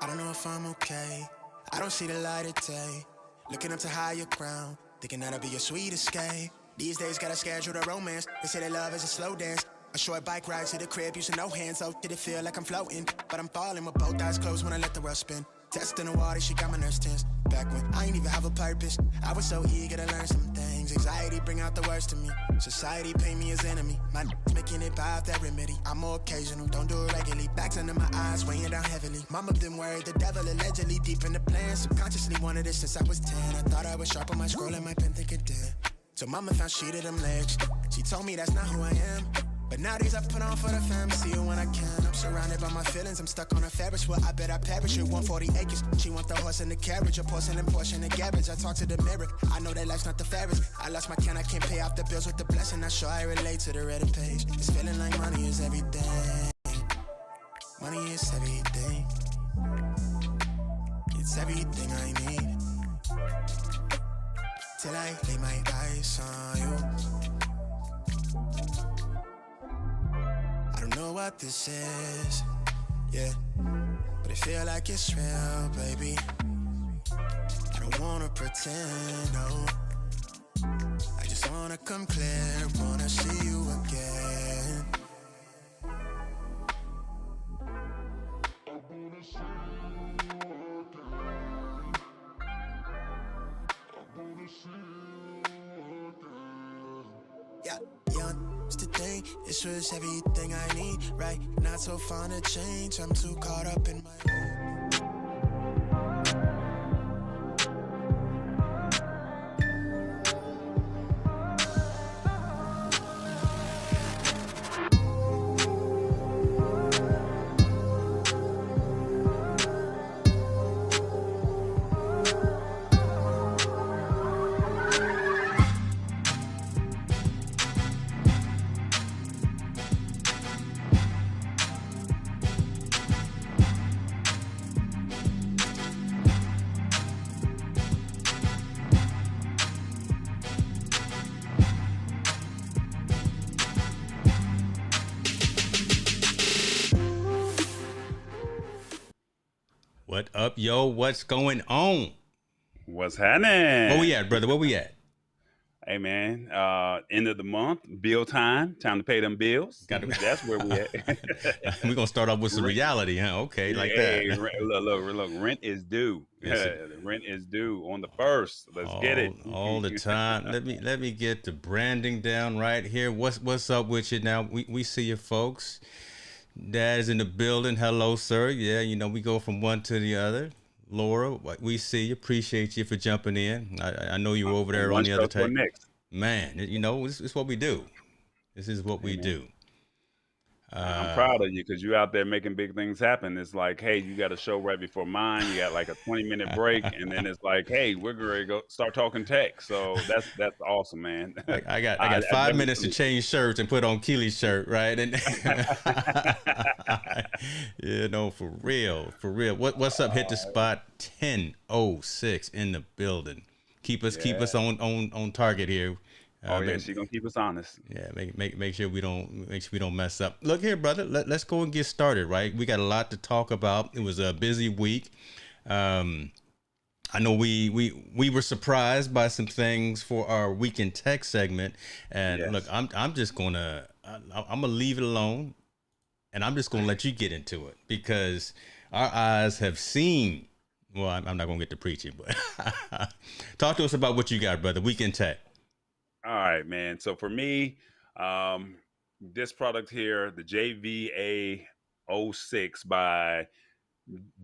I don't know if I'm okay. I don't see the light of day. Looking up to higher ground, thinking that'll be your sweet escape. These days gotta schedule the romance. They say that love is a slow dance. A short bike ride to the crib using no hands. Oh, did it feel like I'm floating? But I'm falling with both eyes closed when I let the world spin. Testing the water, she got my nerves tense. Back when I ain't even have a purpose, I was so eager to learn some things. Anxiety bring out the worst in me. Society paint me as enemy. My making it by that remedy. I'm more occasional, don't do it regularly. Backs under my eyes, weighing down heavily. Mama been worried, the devil allegedly deep in the plan. Subconsciously wanted it since I was 10. I thought I was sharp on my scroll and my pen think it did. So mama found she to them legs. She told me that's not who I am. But nowadays I put on for the fam, see you when I can. I'm surrounded by my feelings, I'm stuck on a Ferris wheel. I bet I perish at 140 acres. She want the horse and the carriage, a porcelain portion of garbage. I talk to the mirror, I know that life's not the fairest. I lost my can, I can't pay off the bills with the blessing. Not sure I relate to the Reddit page. It's feeling like money is everything. Money is everything. It's everything I need. Till I lay my eyes on you. I don't know what this is, yeah, but I feel like it's real, baby. I don't wanna pretend, no. I just wanna come clear, wanna see you again. I wanna see you again. I wanna see you again. Yeah, young. The thing, this was everything I need, right? Not so fond of change, I'm too caught up in my own. What up, yo? What's going on? What's happening? Where we at, brother? Where we at? Hey, man. End of the month, bill time. Time to pay them bills. Got to. That's where we at. We're gonna start off with some reality, huh? Okay, like Hey, that. look. Rent is due. Yes, Rent is due on the 1st. Let's get it. all the time. Let me get the branding down right here. What's up with you now? We see you, folks. Dad is in the building. Hello, sir. Yeah, you know we go from one to the other. Laura, we see you. Appreciate you for jumping in. I know you were over there on the other tape. Next. Man, you know this is what we do. This is what we do. I'm proud of you because you're out there making big things happen. It's like, hey, you got a show right before mine. You got like a 20-minute break, and then it's like, hey, we're going to go start talking tech. So that's awesome, man. I got 5 minutes to change shirts and put on Keely's shirt, right? And you know, for real. What's up? Hit the spot 10:06 in the building. Keep us on target here. She's gonna keep us honest. Yeah, make sure we don't mess up. Look here, brother. Let's go and get started. Right, we got a lot to talk about. It was a busy week. I know we were surprised by some things for our Week in Tech segment, and look, I'm just gonna leave it alone, and I'm just gonna let you get into it because our eyes have seen. Well, I'm not gonna get to preach it, but talk to us about what you got, brother. Week in Tech. All right, man. So for me, this product here, the ZV-E10 by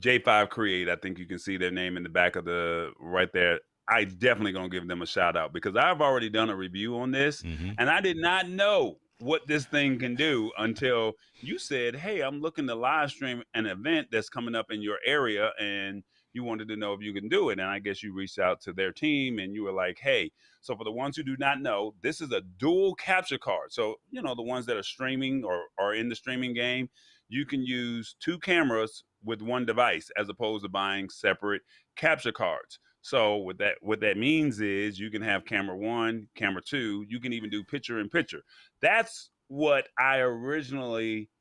J5 Create, I think you can see their name in the back of the right there. I definitely gonna give them a shout out because I've already done a review on this, and I did not know what this thing can do until you said, hey, I'm looking to live stream an event that's coming up in your area, and you wanted to know if you can do it. And I guess you reached out to their team and you were like, hey, so for the ones who do not know, this is a dual capture card. So, you know, the ones that are streaming or are in the streaming game, you can use two cameras with one device as opposed to buying separate capture cards. So what that means is you can have camera 1, camera 2, you can even do picture in picture. That's what I originally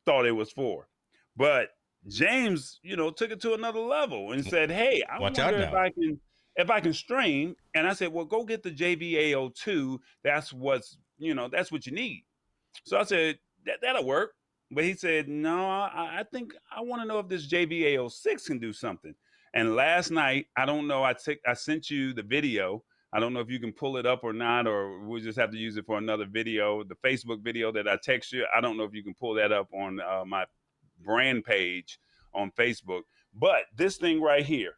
thought it was for. But James, took it to another level and said, "Hey, I Watch out wonder now. if I can stream." And I said, "Well, go get the JVAO2. That's that's what you need." So I said, that'll work. But he said, "No, I think I want to know if this JVAO6 can do something." And last night, I don't know, I sent you the video. I don't know if you can pull it up or not, or we'll just have to use it for another video. The Facebook video that I text you, I don't know if you can pull that up on my brand page on Facebook. But this thing right here,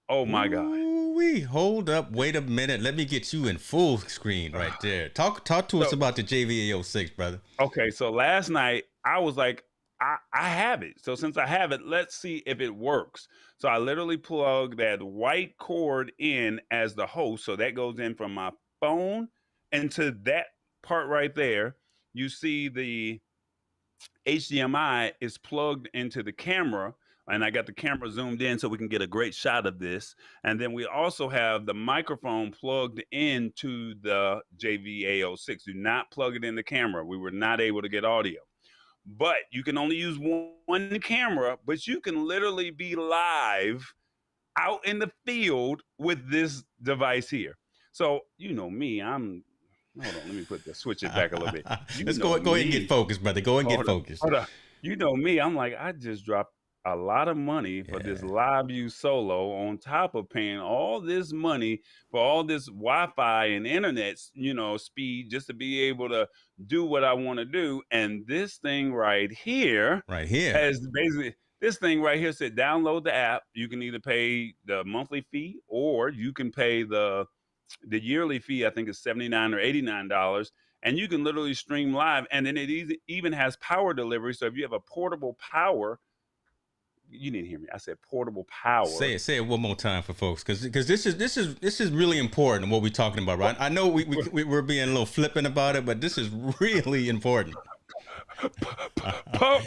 oh my God. We hold up. Wait a minute. Let me get you in full screen right there. Talk to us about the JVAO6, brother. Okay, so last night I was like, I have it. So since I have it, let's see if it works. So I literally plug that white cord in as the host. So that goes in from my phone into that part right there. You see the HDMI is plugged into the camera, and I got the camera zoomed in so we can get a great shot of this. And then we also have the microphone plugged into the JVAO6. Do not plug it in the camera. We were not able to get audio. But you can only use one camera, but you can literally be live out in the field with this device here. So you know me, hold on, let me switch it back a little bit. Let's go ahead and get focused, brother. Go and get focused. Hold on. You know me, I'm like, I just dropped a lot of money for this LiveView Solo on top of paying all this money for all this Wi-Fi and internet, speed just to be able to do what I want to do. And this thing right here has basically, this thing right here said download the app. You can either pay the monthly fee or you can pay the yearly fee. I think it's $79 or $89. And you can literally stream live. And then it even has power delivery. So if you have a portable power, you didn't hear me. I said portable power. Say it one more time for folks, because this is really important what we're talking about, right? I know we're being a little flippant about it, but this is really important.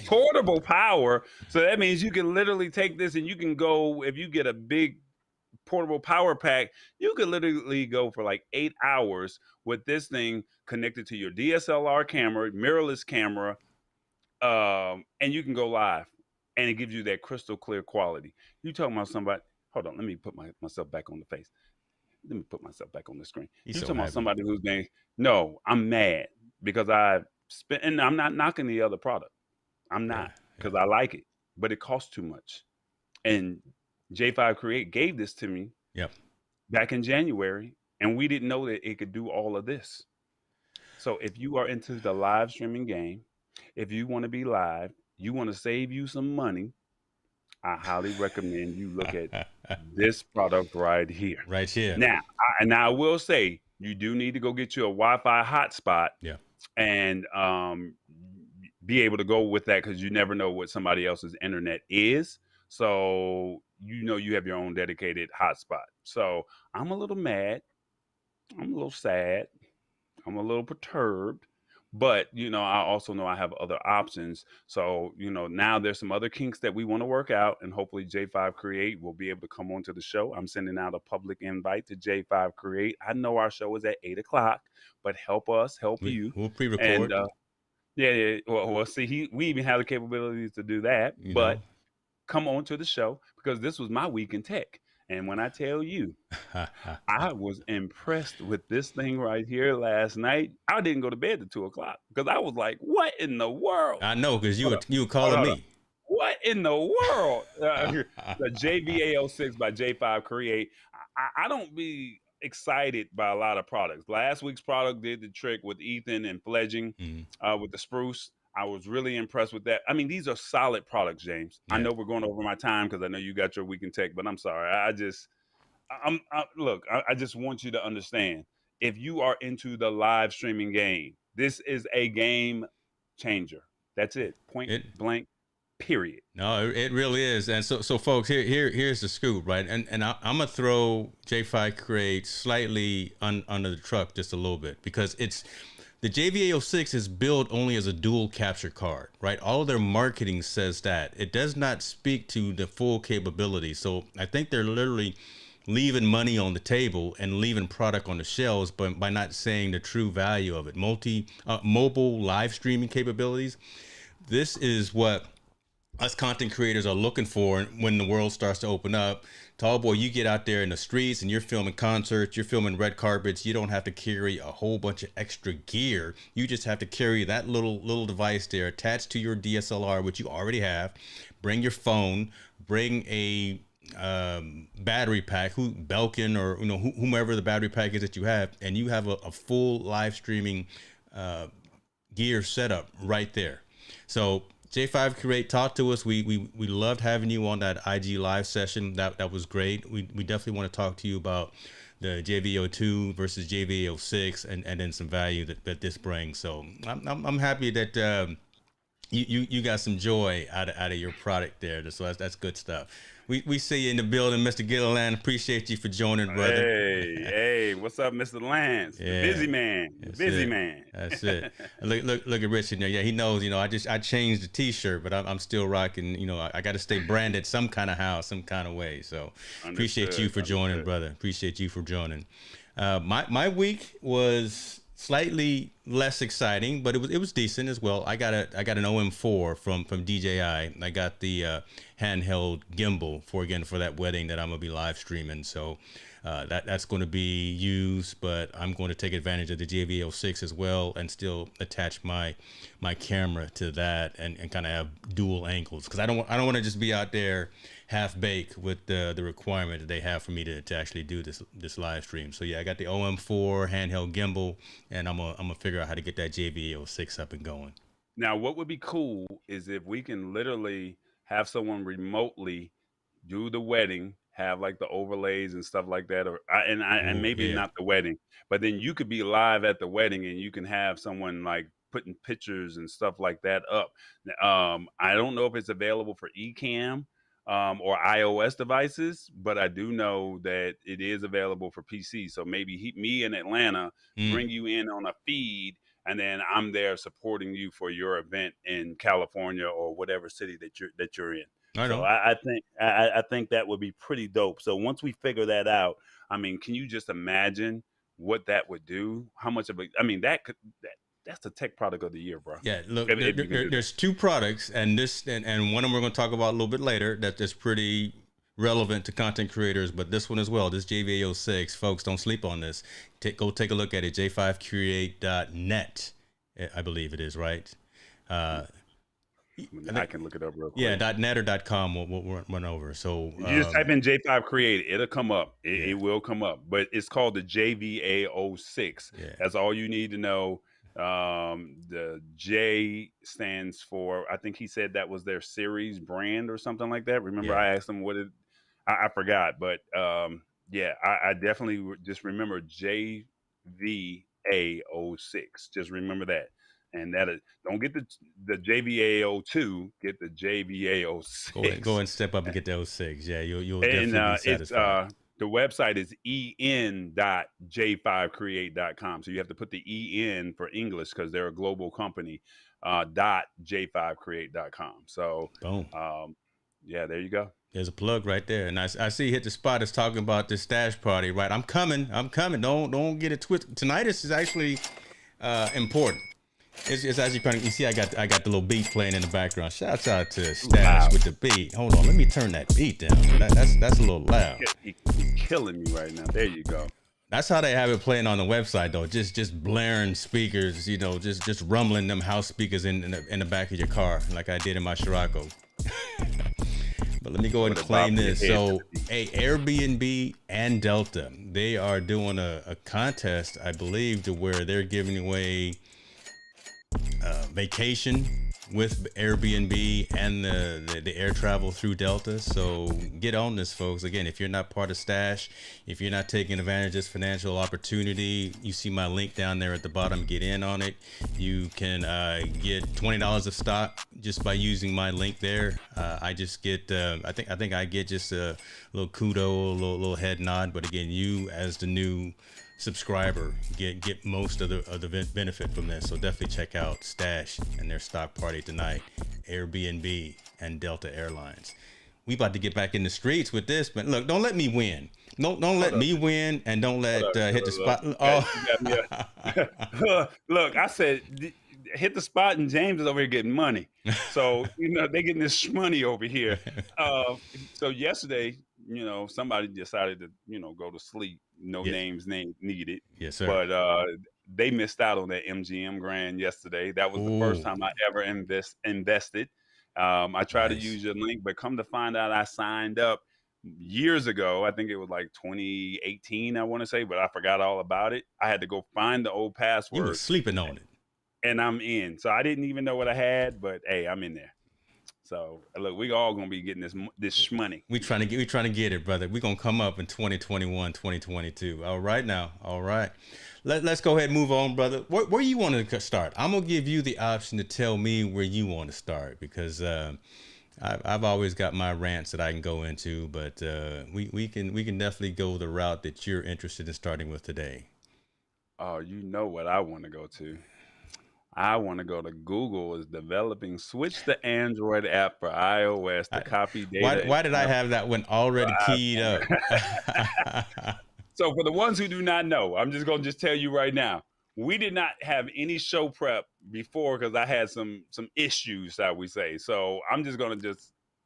Portable power. So that means you can literally take this and you can go, if you get a big portable power pack, you could literally go for like 8 hours with this thing connected to your DSLR camera, mirrorless camera, and you can go live. And it gives you that crystal clear quality. You talking about somebody, hold on, let me put myself back on the face. Let me put myself back on the screen. You talking about somebody who's been, no, I'm mad because I've spent, and I'm not knocking the other product. I'm not, because I like it, but it costs too much. And J5 Create gave this to me back in January, and we didn't know that it could do all of this. So if you are into the live streaming game, if you want to be live, you want to save you some money, I highly recommend you look at this product right here. Right here. Now, I will say, you do need to go get you a Wi-Fi hotspot and be able to go with that, because you never know what somebody else's internet is. So, you have your own dedicated hotspot. So I'm a little mad. I'm a little sad. I'm a little perturbed. But, I also know I have other options. So, now there's some other kinks that we want to work out, and hopefully J5 Create will be able to come onto the show. I'm sending out a public invite to J5 Create. I know our show is at 8 o'clock, but help us, help you. We'll pre-record. And, well, see, we even have the capabilities to do that. But come on to the show, because this was my week in tech. And when I tell you, I was impressed with this thing right here last night. I didn't go to bed at 2 o'clock because I was like, what in the world? I know, because you were calling me. What in the world? The JVAO6 by J5 Create. I don't be excited by a lot of products. Last week's product did the trick with Ethan and fledging with the spruce. I was really impressed with that. I mean, these are solid products, James. I know we're going over my time because I know you got your week in tech, but I'm sorry. I just want you to understand, if you are into the live streaming game, this is a game changer. That's it. Point blank, period. No, it really is. And so folks, here's the scoop, right? And I'm gonna throw J5 Create slightly under the truck just a little bit, because the JVAO6 is built only as a dual capture card, right? All of their marketing says that. It does not speak to the full capability. So I think they're literally leaving money on the table and leaving product on the shelves, but by not saying the true value of it. Mobile live streaming capabilities. This is what us content creators are looking for when the world starts to open up. Tall boy, you get out there in the streets and you're filming concerts, you're filming red carpets. You don't have to carry a whole bunch of extra gear. You just have to carry that little device there attached to your DSLR, which you already have. Bring your phone, bring a battery pack, Belkin or whomever the battery pack is that you have, and you have a full live streaming gear setup right there. So J5 Create, talk to us. We loved having you on that IG live session. That was great. We definitely want to talk to you about the JV-E10 versus JV-E10 and then some value that this brings. So I'm happy that you got some joy out of your product there. So that's good stuff. We see you in the building, Mr. Gilliland. Appreciate you for joining, brother. Hey, what's up, Mr. Lance? Yeah. The busy man. Man. That's it. Look at Rich in there. Yeah, he knows. I changed the T-shirt, but I'm still rocking. I got to stay branded some kind of how, some kind of way. So appreciate you for joining, brother. Appreciate you for joining. My week was slightly less exciting, but it was decent as well. I got an OM4 from DJI. I got the handheld gimbal for that wedding that I'm gonna be live streaming. So that's going to be used, but I'm going to take advantage of the JV-E10 as well and still attach my camera to that and kind of have dual angles, because I don't want to just be out there half baked with the requirement that they have for me to actually do this live stream. So yeah, I got the OM4 handheld gimbal, and I'm gonna figure out how to get that JV-E10 up and going. Now, what would be cool is if we can literally have someone remotely do the wedding, have like the overlays and stuff like that, and maybe not the wedding, but then you could be live at the wedding and you can have someone like putting pictures and stuff like that up. I don't know if it's available for Ecamm or iOS devices, but I do know that it is available for PC. So maybe me in Atlanta bring you in on a feed, and then I'm there supporting you for your event in California or whatever city that you're in. So I think that would be pretty dope. So once we figure that out, I mean, can you just imagine what that would do? How much of that's the tech product of the year, bro. Yeah, look, there's two products, and one of them we're going to talk about a little bit later that's pretty relevant to content creators, but this one as well, this JV-E10, folks, don't sleep on this. Go take a look at it, j5create.net, I believe it is, right? I can look it up real quick. Yeah, .net or .com we'll run over. So you just type in J5 Create, it'll come up. It will come up, but it's called the JV-E10. Yeah. That's all you need to know. The J stands for, I think he said that was their series brand or something like that. Remember, I asked him I forgot, but I definitely just remember JV-E10. Just remember that. And that don't get the JV-E10, get the JV-E10. Go and step up and get the 06. Yeah, you'll definitely be satisfied. The website is en.j5create.com. So you have to put the en for English because they're a global company. .j5create.com. So boom. There you go. There's a plug right there. And I see Hit the Spot is talking about this stash party, right? I'm coming. Don't get it twisted. Tonight is actually important. It's actually kind of, you see, I got the little beat playing in the background. Shouts out to Stash with the beat. Hold on, let me turn that beat down. That's a little loud. He's killing me right now. There you go. That's how they have it playing on the website, though. Just blaring speakers, just rumbling them house speakers in the back of your car, like I did in my Scirocco. But let me go ahead and claim this. So, Airbnb and Delta, they are doing a contest, I believe, to where they're giving away vacation with Airbnb and the air travel through Delta. So get on this, folks. Again, if you're not part of Stash, if you're not taking advantage of this financial opportunity, you see my link down there at the bottom. Get in on it. You can get $20 of stock just by using my link there. I just get I think I get just a little kudo, a little head nod. But again, you as the new subscriber get most of the benefit from this. So definitely check out Stash and their stock party tonight, Airbnb and Delta Airlines. We about to get back in the streets with this, but look, don't let me win. Don't let me win, and don't let Hit the Spot. Look, I said hit the spot, and James is over here getting money. So they getting this money over here. So yesterday, somebody decided to go to sleep. No Yeah. names needed. Yes, sir. But they missed out on that MGM grand yesterday. That was the first time I ever invested. I tried to Nice. use your link, but come to find out, I signed up years ago. I think it was like 2018, I want to say, but I forgot all about it. I had to go find the old password. You were sleeping on it. And I'm in. So I didn't even know what I had, but hey, I'm in there. So look, we all gonna be getting this money. We trying to get it, brother. We're gonna come up in 2021, 2022. All right now. All right. Let's go ahead and move on, brother. Where you want to start? I'm gonna give you the option to tell me where you want to start, because I've always got my rants that I can go into, but we can definitely go the route that you're interested in starting with today. Oh, you know what I want to go to? I want to go to Google is developing switch the Android app for iOS to copy data. Why did I have that one already keyed up? So for the ones who do not know, I'm just going to tell you right now, we did not have any show prep before because I had some issues, I would say. So I'm just going to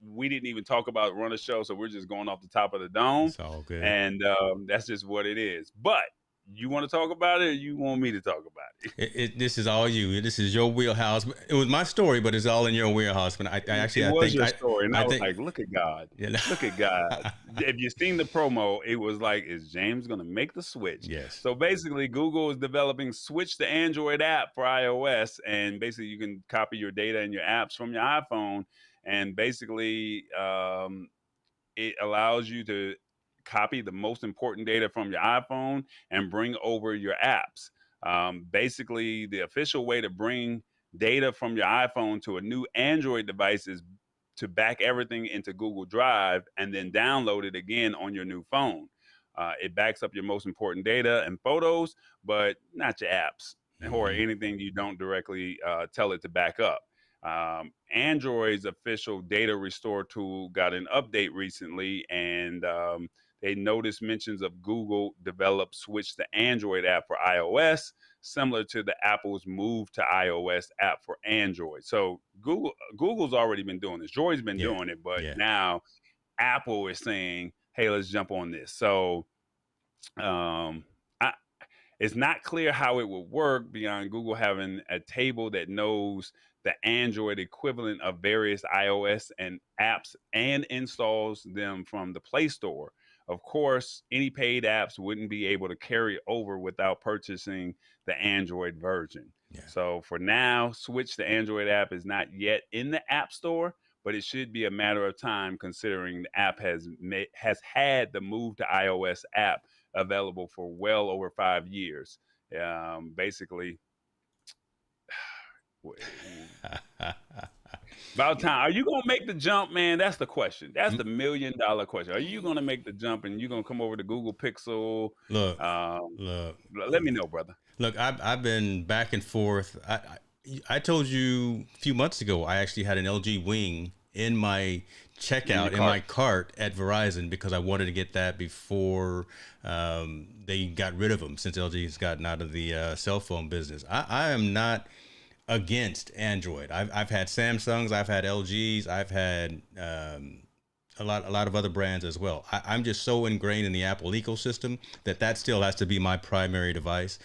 we didn't even talk about run a show. So we're just going off the top of the dome. It's all good. And that's just what it is. But you want to talk about it, or you want me to talk about it? This is all you. This is your wheelhouse. It was my story, but it's all in your wheelhouse. But I think your story, and I was think, like, "Look at God! Look at God!" If you've seen the promo, it was like, "Is James going to make the switch?" Yes. So basically, Google is developing switch the Android app for iOS, and basically, you can copy your data and your apps from your iPhone, and basically, it allows you to copy the most important data from your iPhone and bring over your apps. Basically, the official way to bring data from your iPhone to a new Android device is to back everything into Google Drive and then download it again on your new phone. It backs up your most important data and photos, but not your apps or anything you don't directly tell it to back up. Android's official data restore tool got an update recently, and they noticed mentions of Google developed switch the Android app for iOS, similar to the Apple's move to iOS app for Android. So Google's already been doing this. Droid's been doing it, but now Apple is saying, hey, let's jump on this. So it's not clear how it would work beyond Google having a table that knows the Android equivalent of various iOS and apps and installs them from the Play Store. Of course, any paid apps wouldn't be able to carry over without purchasing the Android version. Yeah. So for now, switch the Android app is not yet in the App Store, but it should be a matter of time considering the app has had the move to iOS app available for well over 5 years. Basically, about time. Are you going to make the jump, man? That's the question. That's the $1 million question. Are you going to make the jump and you're going to come over to Google Pixel? Look, let me know, brother. Look, I've been back and forth. I told you a few months ago, I actually had an LG Wing in my checkout in my cart at Verizon because I wanted to get that before they got rid of them, since LG's gotten out of the cell phone business. I am not against Android. I've had Samsungs, I've had LGs, I've had a lot of other brands as well. I'm just so ingrained in the Apple ecosystem that still has to be my primary device.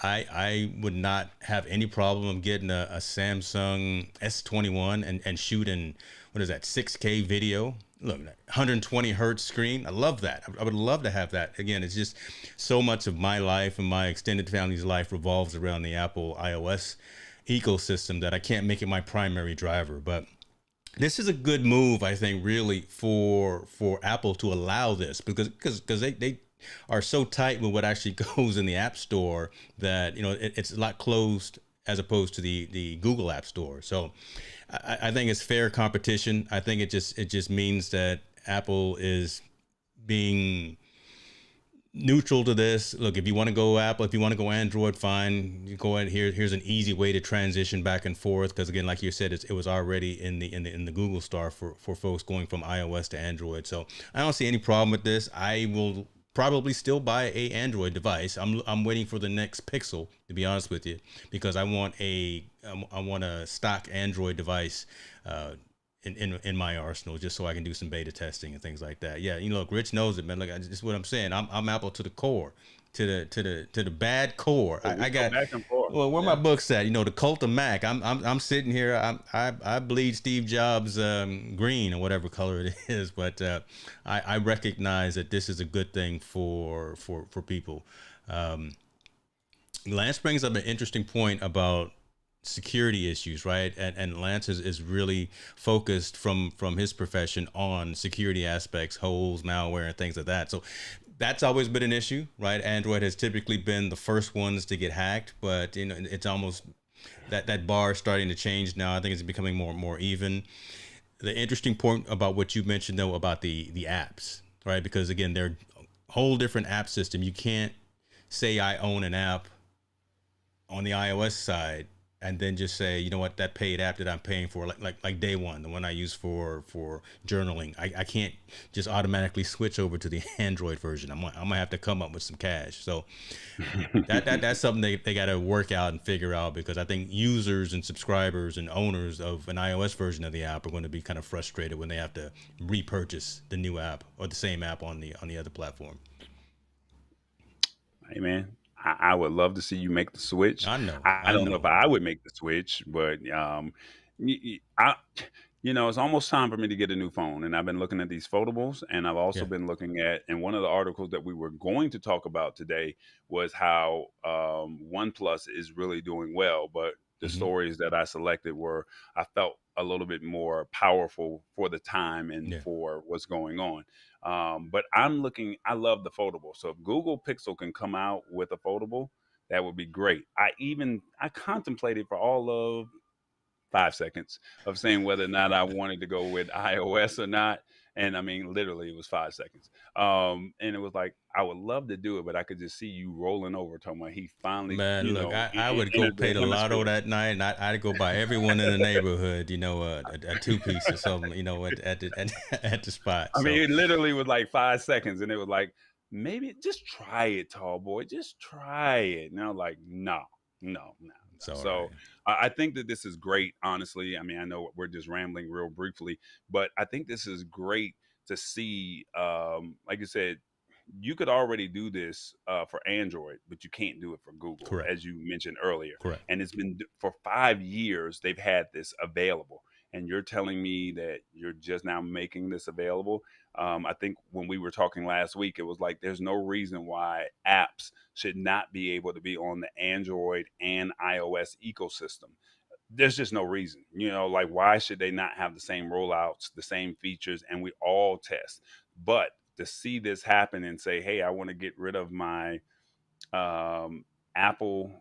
I would not have any problem getting a Samsung S21 and shooting, what is that, 6K video. Look, 120 hertz screen. I love that. I would love to have that. Again, it's just so much of my life and my extended family's life revolves around the Apple iOS ecosystem that I can't make it my primary driver. But this is a good move, I think, really for Apple to allow this, because they are so tight with what actually goes in the App Store that it's a lot closed as opposed to the Google App Store. So I think it's fair competition. I think it just means that Apple is being neutral to this. Look, if you want to go Apple, if you want to go Android, fine. You go ahead. Here's an easy way to transition back and forth, because again, like you said, it was already in the Google Store for folks going from iOS to Android. So I don't see any problem with this. I will probably still buy a Android device. I'm waiting for the next Pixel, to be honest with you, because I want a stock Android device in my arsenal, just so I can do some beta testing and things like that. Yeah, look, Rich knows it, man. Look, this is what I'm saying. I'm Apple to the core, to the bad core. But we I go got. back and forth. Well, where Yeah. my books at? The cult of Mac. I'm sitting here. I bleed Steve Jobs green or whatever color it is, but I recognize that this is a good thing for people. Um, Lance brings up an interesting point about security issues, right? And Lance is really focused from his profession on security aspects, holes, malware, and things like that. So that's always been an issue, right? Android has typically been the first ones to get hacked, but it's almost that bar is starting to change now. I think it's becoming more even. The interesting point about what you mentioned though about the apps, right? Because again, they're a whole different app system. You can't say I own an app on the iOS side and then just say, you know what, that paid app that I'm paying for, like Day One, the one I use for journaling, I can't just automatically switch over to the Android version. I'm gonna have to come up with some cash. So that's something they got to work out and figure out, because I think users and subscribers and owners of an iOS version of the app are going to be kind of frustrated when they have to repurchase the new app or the same app on the other platform. Hey man, I would love to see you make the switch. I know. I don't know if I would make the switch, but I, it's almost time for me to get a new phone, and I've been looking at these foldables, and I've also Yeah. been looking at, and one of the articles that we were going to talk about today was how OnePlus is really doing well, but the Mhm. stories that I selected were, I felt a little bit more powerful for the time and Yeah. for what's going on. But I love the foldable. So if Google Pixel can come out with a foldable, that would be great. I contemplated for all of 5 seconds of saying whether or not I wanted to go with iOS or not. And I mean, literally, it was 5 seconds. And it was like, I would love to do it, but I could just see you rolling over, talking about he finally, Man, look, I would go entered pay the the lotto hemisphere. that night, and I'd go buy everyone in the neighborhood, a two piece or something, at the spot. I mean, So it literally was like 5 seconds, and it was like, maybe just try it, tall boy, just try it. And I was like, no, no, no, no. it's all right. So I think that this is great, honestly. I mean, I know we're just rambling real briefly, but I think this is great to see. Like you said, you could already do this for Android, but you can't do it for Google, Correct. as you mentioned earlier. Correct. And it's been for 5 years they've had this available. And you're telling me that you're just now making this available. I think when we were talking last week, it was like there's no reason why apps should not be able to be on the Android and iOS ecosystem. There's just no reason, like why should they not have the same rollouts, the same features, and we all test? But to see this happen and say, hey, I want to get rid of my Apple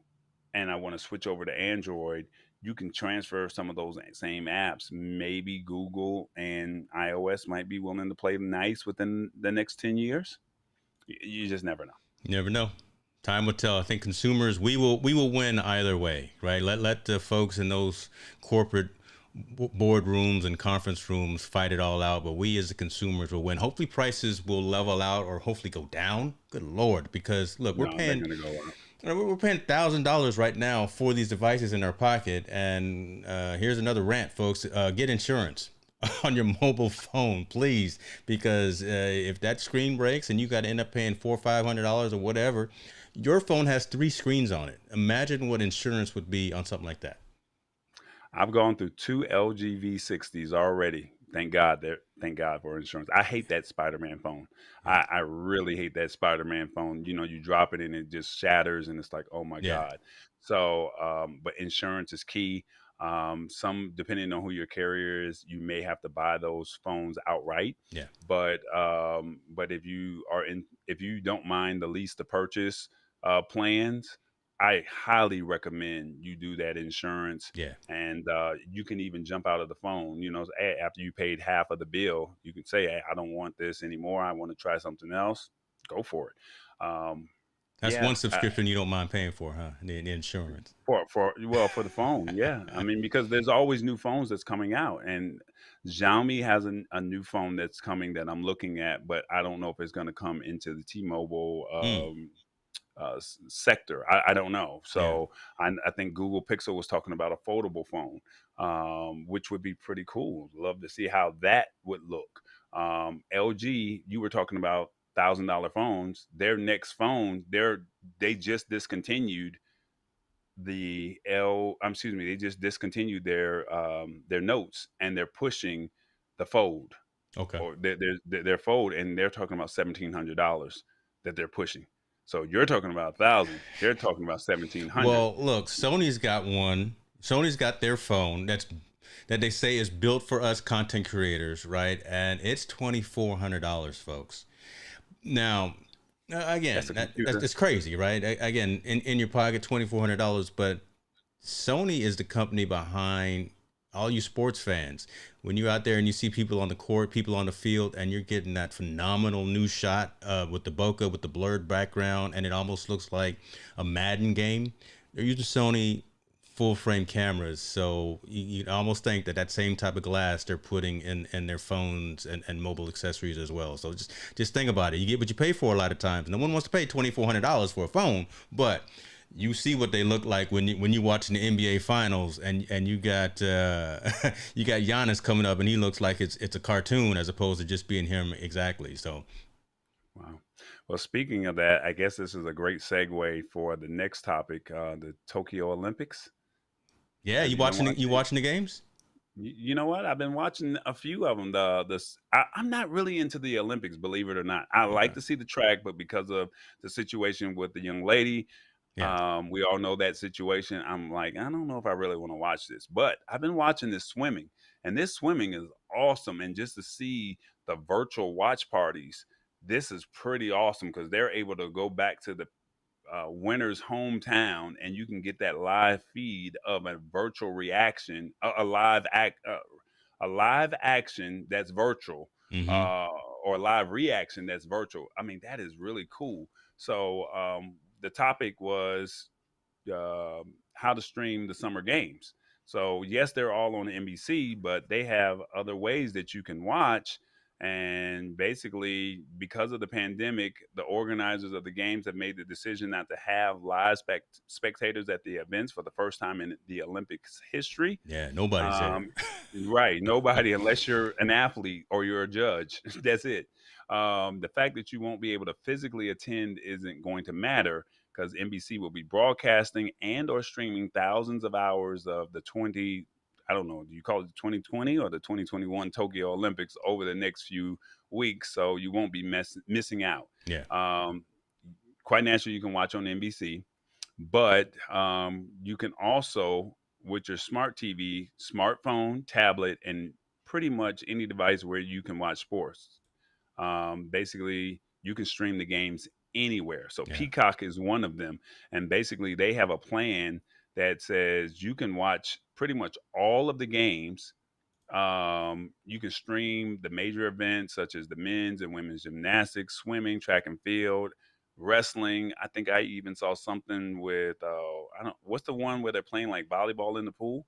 and I want to switch over to Android, you can transfer some of those same apps. Maybe Google and iOS might be willing to play nice within the next 10 years. You just never know. You never know. Time will tell. I think consumers, we will win either way, right? Let the folks in those corporate boardrooms and conference rooms fight it all out, but we as the consumers will win. Hopefully prices will level out or hopefully go down. Good Lord, because look, No, they're going to go up. we're paying $1,000 right now for these devices in our pocket. And here's another rant, folks. Get insurance on your mobile phone, please, because if that screen breaks and you got to end up paying $400 or $500 or whatever, your phone has 3 screens on it. Imagine what insurance would be on something like that. I've gone through 2 LG V60s already. Thank God for insurance. I hate that Spider-Man phone. I really hate that Spider-Man phone. You drop it and it just shatters and it's like, oh my Yeah. God. So, but insurance is key. Some, depending on who your carrier is, you may have to buy those phones outright. Yeah. But if you don't mind the lease to purchase plans, I highly recommend you do that insurance. Yeah. And you can even jump out of the phone, after you paid half of the bill, you can say, hey, I don't want this anymore. I want to try something else. Go for it. That's Yeah. one subscription you don't mind paying for, huh? The insurance. For the phone, yeah. I mean, because there's always new phones that's coming out, and Xiaomi has a new phone that's coming that I'm looking at, but I don't know if it's going to come into the T-Mobile Mm, sector. I don't know. yeah. So I think Google Pixel was talking about a foldable phone, which would be pretty cool. Love to see how that would look. LG, you were talking about $1,000 phones. Their next phone, they just discontinued they just discontinued their notes, and they're pushing the fold, Okay. or their fold, and they're talking about $1,700 that they're pushing. So you're talking about 1,000, they're talking about 1,700. Well, look, Sony's got one. Sony's got their phone that they say is built for us content creators, right? And it's $2,400, folks. Now, again, That's a that's computer. it's crazy, right? Again, in your pocket, $2,400, but Sony is the company behind all you sports fans. When you're out there and you see people on the court, people on the field, and you're getting that phenomenal new shot with the bokeh, with the blurred background, and it almost looks like a Madden game. They're using Sony full frame cameras, so you almost think that same type of glass they're putting in their phones and mobile accessories as well. So just think about it. You get what you pay for a lot of times. No one wants to pay $2,400 for a phone, but you see what they look like when you watching the NBA finals, and you got you got Giannis coming up, and he looks like it's a cartoon as opposed to just being him exactly. So Wow. Well, speaking of that, I guess this is a great segue for the next topic, the Tokyo Olympics. yeah, Have you been you watching? watching the games? You know what? I've been watching a few of them. I'm not really into the Olympics, believe it or not. I like Okay, to see the track, but because of the situation with the young lady, yeah, we all know that situation. I'm like, I don't know if I really want to watch this. But I've been watching this swimming, and this swimming is awesome. And just to see the virtual watch parties, this is pretty awesome because they're able to go back to the winner's hometown, and you can get that live feed of a virtual reaction, a live action that's virtual, mm-hmm, uh, or a live reaction that's virtual. I mean, that is really cool. So the topic was how to stream the summer games. So yes, they're all on NBC, but they have other ways that you can watch. And basically, because of the pandemic, the organizers of the games have made the decision not to have live spectators at the events for the first time in the Olympics history. yeah, nobody's there. Um, right, nobody, unless you're an athlete or you're a judge. That's it. The fact that you won't be able to physically attend isn't going to matter because NBC will be broadcasting and or streaming thousands of hours of the 20, I don't know, do you call it the 2020 or the 2021 Tokyo Olympics over the next few weeks? So you won't be missing out. Yeah, Um, Quite naturally, you can watch on NBC, but you can also, with your smart TV, smartphone, tablet, and pretty much any device where you can watch sports. Basically, you can stream the games anywhere. So yeah. Peacock is one of them. And basically, they have a plan that says you can watch pretty much all of the games. You can stream the major events such as the men's and women's gymnastics, swimming, track and field, wrestling. I think I even saw something with I don't, what's the one where they're playing like volleyball in the pool?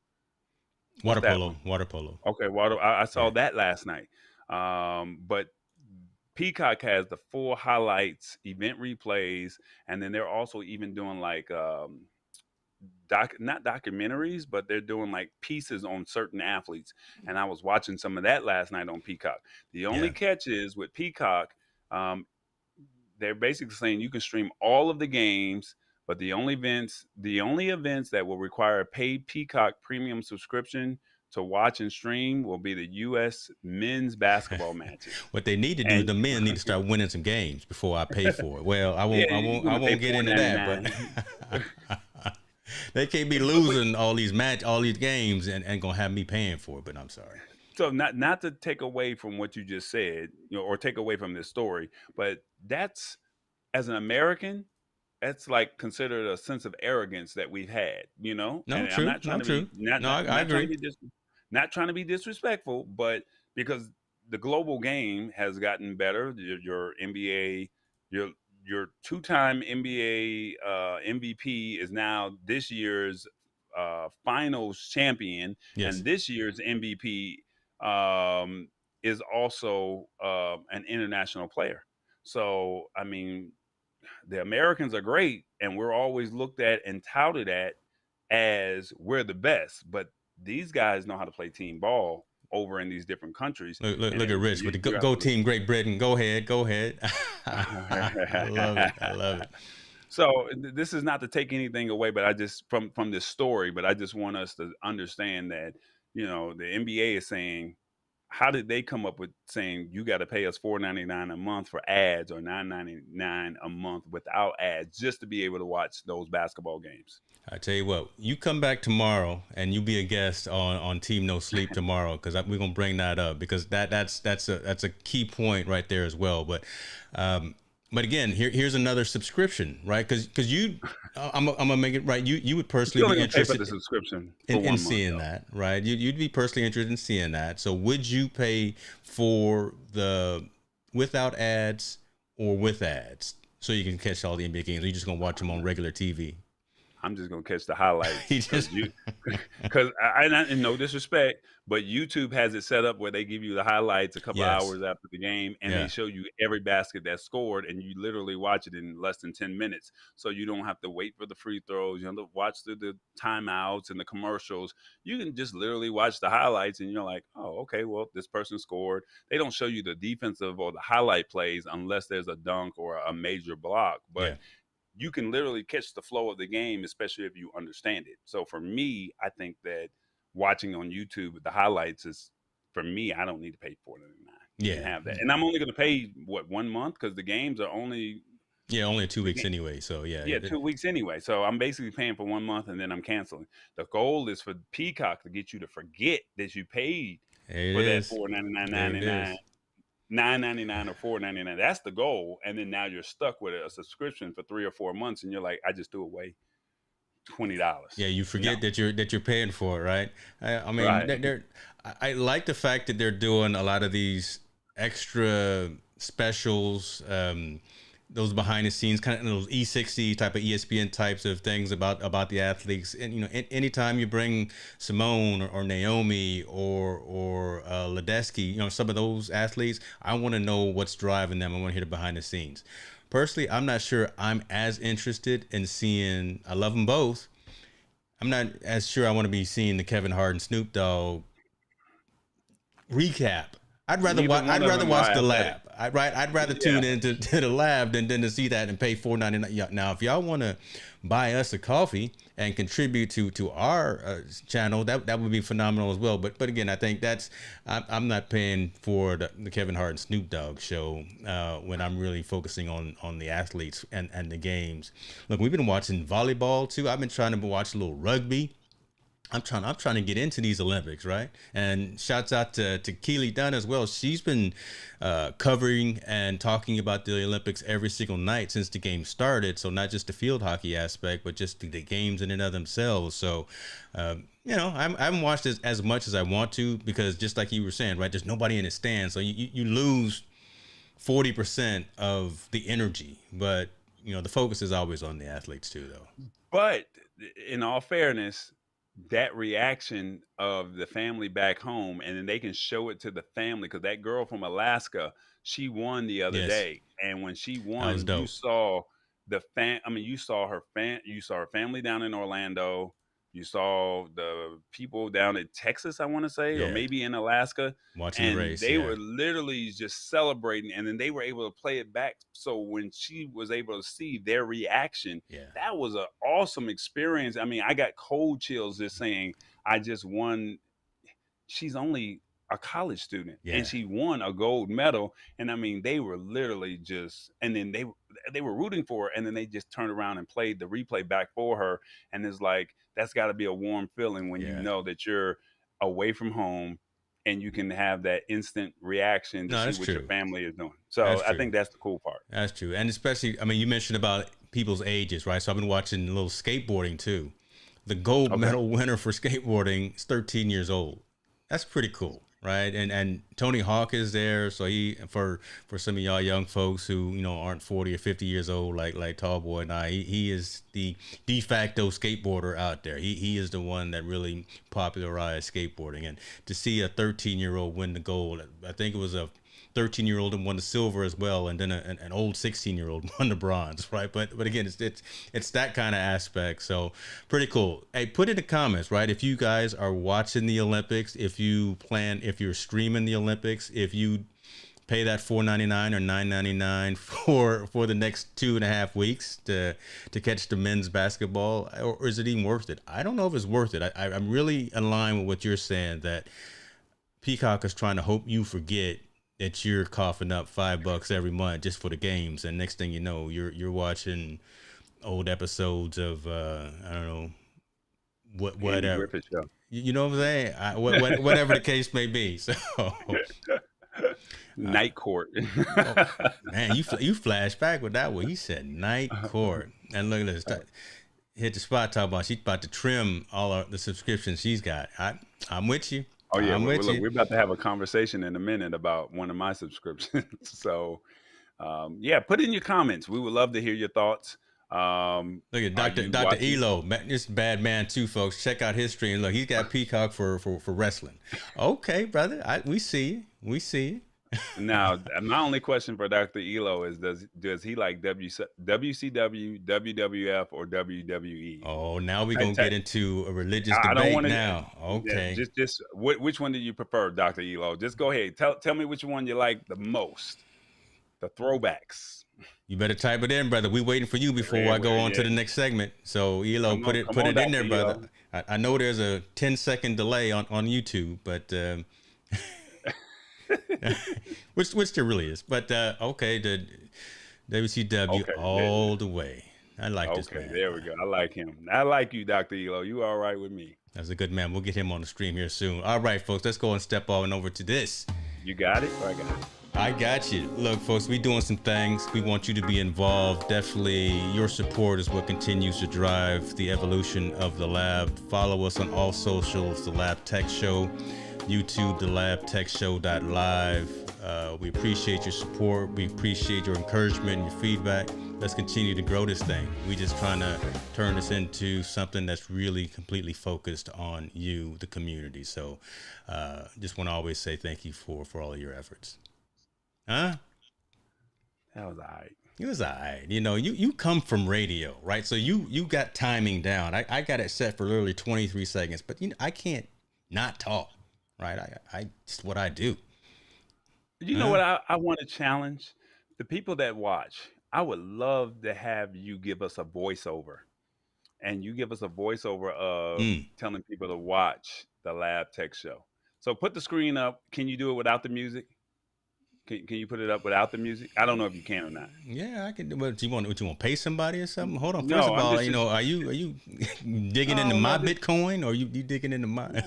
What's Water that polo, one? water polo. Okay, water. I Yeah. saw that last night. But Peacock has the full highlights, event replays, and then they're also even doing like not documentaries, but they're doing like pieces on certain athletes. And I was watching some of that last night on Peacock. The only Yeah. catch is with Peacock, um, they're basically saying you can stream all of the games, but the only events that will require a paid Peacock premium subscription to watch and stream will be the U.S. men's basketball matches. What they need to do is And the men need to start winning some games before I pay for it. Well, I yeah, won't, I you're won't, I gonna pay won't get into that, $4.99. but they can't be losing all these games and gonna have me paying for it. But I'm sorry. So not to take away from what you just said, or take away from this story, but that's, as an American, that's like considered a sense of arrogance that we've had. No, And I'm true, not trying no, to be true. No, I not trying to agree. be not trying to be disrespectful, but because the global game has gotten better, your NBA, your your two-time NBA MVP is now this year's finals champion, Yes. and this year's MVP is also an international player. So, I mean, the Americans are great, and we're always looked at and touted at as we're the best. But these guys know how to play team ball over in these different countries. Look at Rich with the go team Great Britain. Go ahead. I love it. I love it. So this is not to take anything away, but I just from this story, but I just want us to understand that, you know, the NBA is saying, how did they come up with saying you got to pay us $4.99 a month for ads or $9.99 a month without ads just to be able to watch those basketball games? I tell you what, you come back tomorrow and you be a guest on Team No Sleep tomorrow, because we're gonna bring that up, because that's a key point right there as well. But again, here's another subscription, right? Because you, I'm gonna make it right. You would personally be interested in the subscription in seeing that, right? You'd be personally interested in seeing that. So would you pay for the without ads or with ads so you can catch all the NBA games? Or you just gonna watch them on regular TV? I'm just gonna catch the highlights because I no disrespect, but YouTube has it set up where they give you the highlights a couple hours after the game, and they show you every basket that's scored, and you literally watch it in less than 10 minutes. So you don't have to wait for the free throws. You don't have to watch the timeouts and the commercials. You can just literally watch the highlights, and you're like, oh, okay, well, this person scored. They don't show you the defensive or the highlight plays unless there's a dunk or a major block, but you can literally catch the flow of the game, especially if you understand it. So for me, I think that watching on YouTube with the highlights is, for me, I don't need to pay $4.99. You can have that. And I'm only going to pay, 1 month? Because the games are only... only 2 weeks anyway. So, 2 weeks anyway. So I'm basically paying for 1 month, and then I'm canceling. The goal is for Peacock to get you to forget that you paid for that $4.99.99. $9.99 or $4.99. That's the goal. And then now you're stuck with a subscription for 3 or 4 months, and you're like, I just threw away $20. Yeah, you forget that you're paying for it, right? I mean, I like the fact that they're doing a lot of these extra specials, those behind the scenes, kind of those E60 type of ESPN types of things about the athletes. And, you know, anytime you bring Simone or Naomi or Ledecky, you know, some of those athletes, I want to know what's driving them. I want to hear the behind the scenes. Personally, I'm not sure I'm as interested in seeing, I love them both. I'm not as sure I want to be seeing the Kevin Hart and Snoop Dogg recap. I'd rather watch the lab. I'd rather tune into the lab than to see that and pay $4.99. Now, if y'all want to buy us a coffee and contribute to our channel, that would be phenomenal as well. But again, I think I'm not paying for the Kevin Hart and Snoop Dogg show when I'm really focusing on the athletes and the games. Look, we've been watching volleyball too. I've been trying to watch a little rugby. I'm trying to get into these Olympics, right? And shouts out to Keely Dunn as well. She's been covering and talking about the Olympics every single night since the game started. So not just the field hockey aspect, but just the games in and of themselves. So, you know, I haven't watched this as much as I want to, because just like you were saying, right, there's nobody in the stands. So you lose 40% of the energy. But, you know, the focus is always on the athletes too, though. But in all fairness, that reaction of the family back home, and then they can show it to the family, because that girl from Alaska, she won the other day, and when she won, you saw you saw her family down in Orlando, you saw the people down in Texas, I want to say, or maybe in Alaska, watching the race. They were literally just celebrating, and then they were able to play it back. So when she was able to see their reaction, that was an awesome experience. I mean, I got cold chills just saying, I just won. She's only a college student, and she won a gold medal. And I mean, they were literally just, and then they were rooting for her, and then they just turned around and played the replay back for her. And it's like, that's got to be a warm feeling when you know that you're away from home and you can have that instant reaction to see what your family is doing. So I think that's the cool part. That's true. And especially, I mean, you mentioned about people's ages, right? So I've been watching a little skateboarding too. The gold medal winner for skateboarding is 13 years old. That's pretty cool. right? And Tony Hawk is there, so he for some of y'all young folks who aren't 40 or 50 years old like Tall Boy and I, he is the de facto skateboarder out there. He is the one that really popularized skateboarding, and to see a 13-year-old win the gold, I think it was a 13-year-old and won the silver as well, and then an old 16-year-old won the bronze, right? But again, it's that kind of aspect. So pretty cool. Hey, put in the comments, right? If you guys are watching the Olympics, if you're streaming the Olympics, if you pay that $4.99 or $9.99 for the next 2.5 weeks to catch the men's basketball, or is it even worth it? I don't know if it's worth it. I'm really in line with what you're saying, that Peacock is trying to hope you forget that you're coughing up $5 every month just for the games, and next thing you know, you're watching old episodes of I don't know whatever. You know what I'm saying? Whatever the case may be. So Night Court. Oh, man, you flash back with that one. He said Night Court, and look at this. Hit the spot. Talk about she's about to trim all the subscriptions she's got. I'm with you. Oh yeah, look, we're about to have a conversation in a minute about one of my subscriptions. So, yeah, put in your comments. We would love to hear your thoughts. Look at Dr. Elo, this bad man too, folks. Check out his stream. Look, he's got Peacock for wrestling. Okay, brother, we see you. Now, my only question for Dr. Elo is, does he like WCW, WWF, or WWE? Oh, now we're going to get into a religious debate now. Okay. Yeah, just which one do you prefer, Dr. Elo? Just go ahead. Tell me which one you like the most. The throwbacks. You better type it in, brother. We waiting for you before I go on to the next segment. So, Elo, put it in there, brother. I know there's a 10-second delay on YouTube, but... which there really is, but okay, the WCW the way. I like this man. Okay, there we go. I like him. I like you, Dr. Elo. You all right with me? That's a good man. We'll get him on the stream here soon. All right, folks, let's go and step on over to this. You got it? Or I got it? I got you. Look, folks, we doing some things. We want you to be involved. Definitely your support is what continues to drive the evolution of the lab. Follow us on all socials, The Lab Tech Show, YouTube, thelabtechshow.live. We appreciate your support. We appreciate your encouragement and your feedback. Let's continue to grow this thing. We just trying to turn this into something that's really completely focused on you, the community. So just want to always say thank you for all of your efforts. Huh? That was all right. It was all right. You come from radio, right? So you got timing down. I got it set for literally 23 seconds, but I can't not talk. Right, I just what I do. You know what I want to challenge the people that watch. I would love to have you give us a voiceover, and you give us a voiceover of telling people to watch the Lab Tech Show. So put the screen up. Can you do it without the music? Can you put it up without the music? I don't know if you can or not. Yeah, I can do it. Do you want to pay somebody or something? Hold on. First of all, are you digging into my Bitcoin, or you digging into my?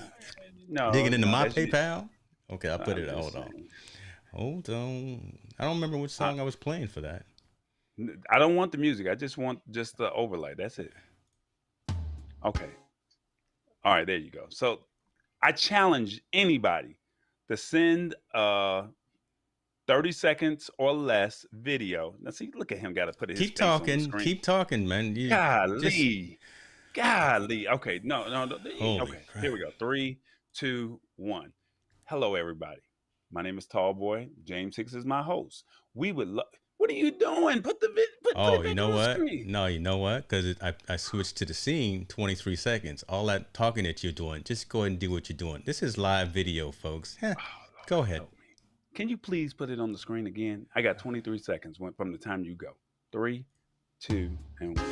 No, digging into my PayPal. Okay, I'll put it. Hold on. I don't remember which song I was playing for that. I don't want the music. I just want the overlay. That's it. Okay. All right, there you go. So I challenge anybody to send 30 seconds or less video. Now see, look at him. Got to put his keep talking. Keep talking, man. Golly. Okay. No. Holy okay. crap. Here we go. 3, 2, 1. Hello, everybody. My name is Tall Boy. James Hicks is my host. We would love. What are you doing? Put the vid. Put it back you know on what? the screen. No, you know what? Because I switched to the scene. 23 seconds. All that talking that you're doing. Just go ahead and do what you're doing. This is live video, folks. Go ahead. Can you please put it on the screen again? I got 23 seconds from the time you go. 3, 2, and 1.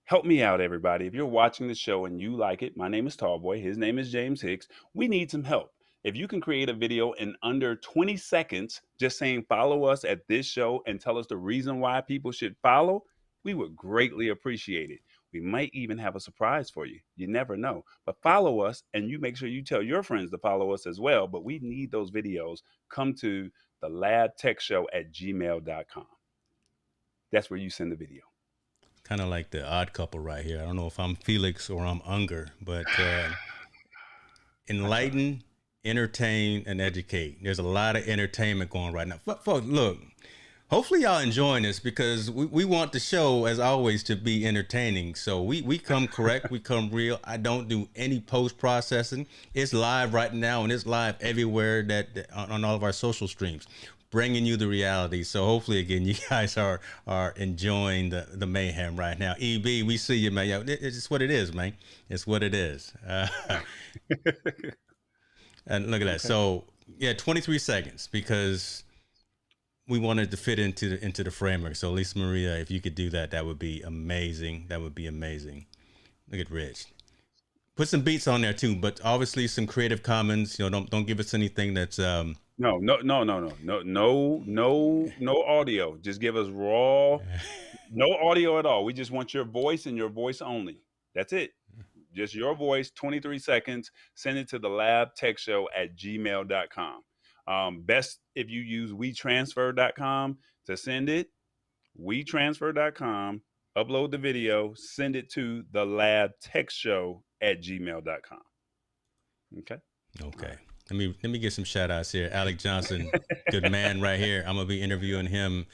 Help me out, everybody. If you're watching the show and you like it, my name is Tallboy. His name is James Hicks. We need some help. If you can create a video in under 20 seconds, just saying follow us at this show and tell us the reason why people should follow, we would greatly appreciate it. We might even have a surprise for you. You never know. But follow us, and you make sure you tell your friends to follow us as well. But we need those videos. Come to the labtechshow@gmail.com. That's where you send the video. Kind of like the odd couple right here. I don't know if I'm Felix or I'm Unger, but enlighten, entertain and educate. There's a lot of entertainment going right now. Folks, look, hopefully y'all enjoying this because we want the show, as always, to be entertaining. So we come correct, we come real. I don't do any post-processing. It's live right now, and it's live everywhere that on all of our social streams, bringing you the reality. So hopefully, again, you guys are enjoying the mayhem right now. EB, we see you, man. Yo, it's just what it is, man. It's what it is. And look at that. So yeah, 23 seconds because we wanted to fit into the framework. So Lisa Maria, if you could do that, that would be amazing. That would be amazing. Look at Rich. Put some beats on there too, but obviously some Creative Commons. You know, don't give us anything that's no audio. Just give us raw, no audio at all. We just want your voice and your voice only. That's it. Just your voice, 23 seconds. Send it to the labtechshow@gmail.com. Best if you use WeTransfer.com to send it. WeTransfer.com. Upload the video. Send it to the labtechshow@gmail.com. Okay. Okay. Let me get some shout outs here. Alec Johnson, good man right here. I'm gonna be interviewing him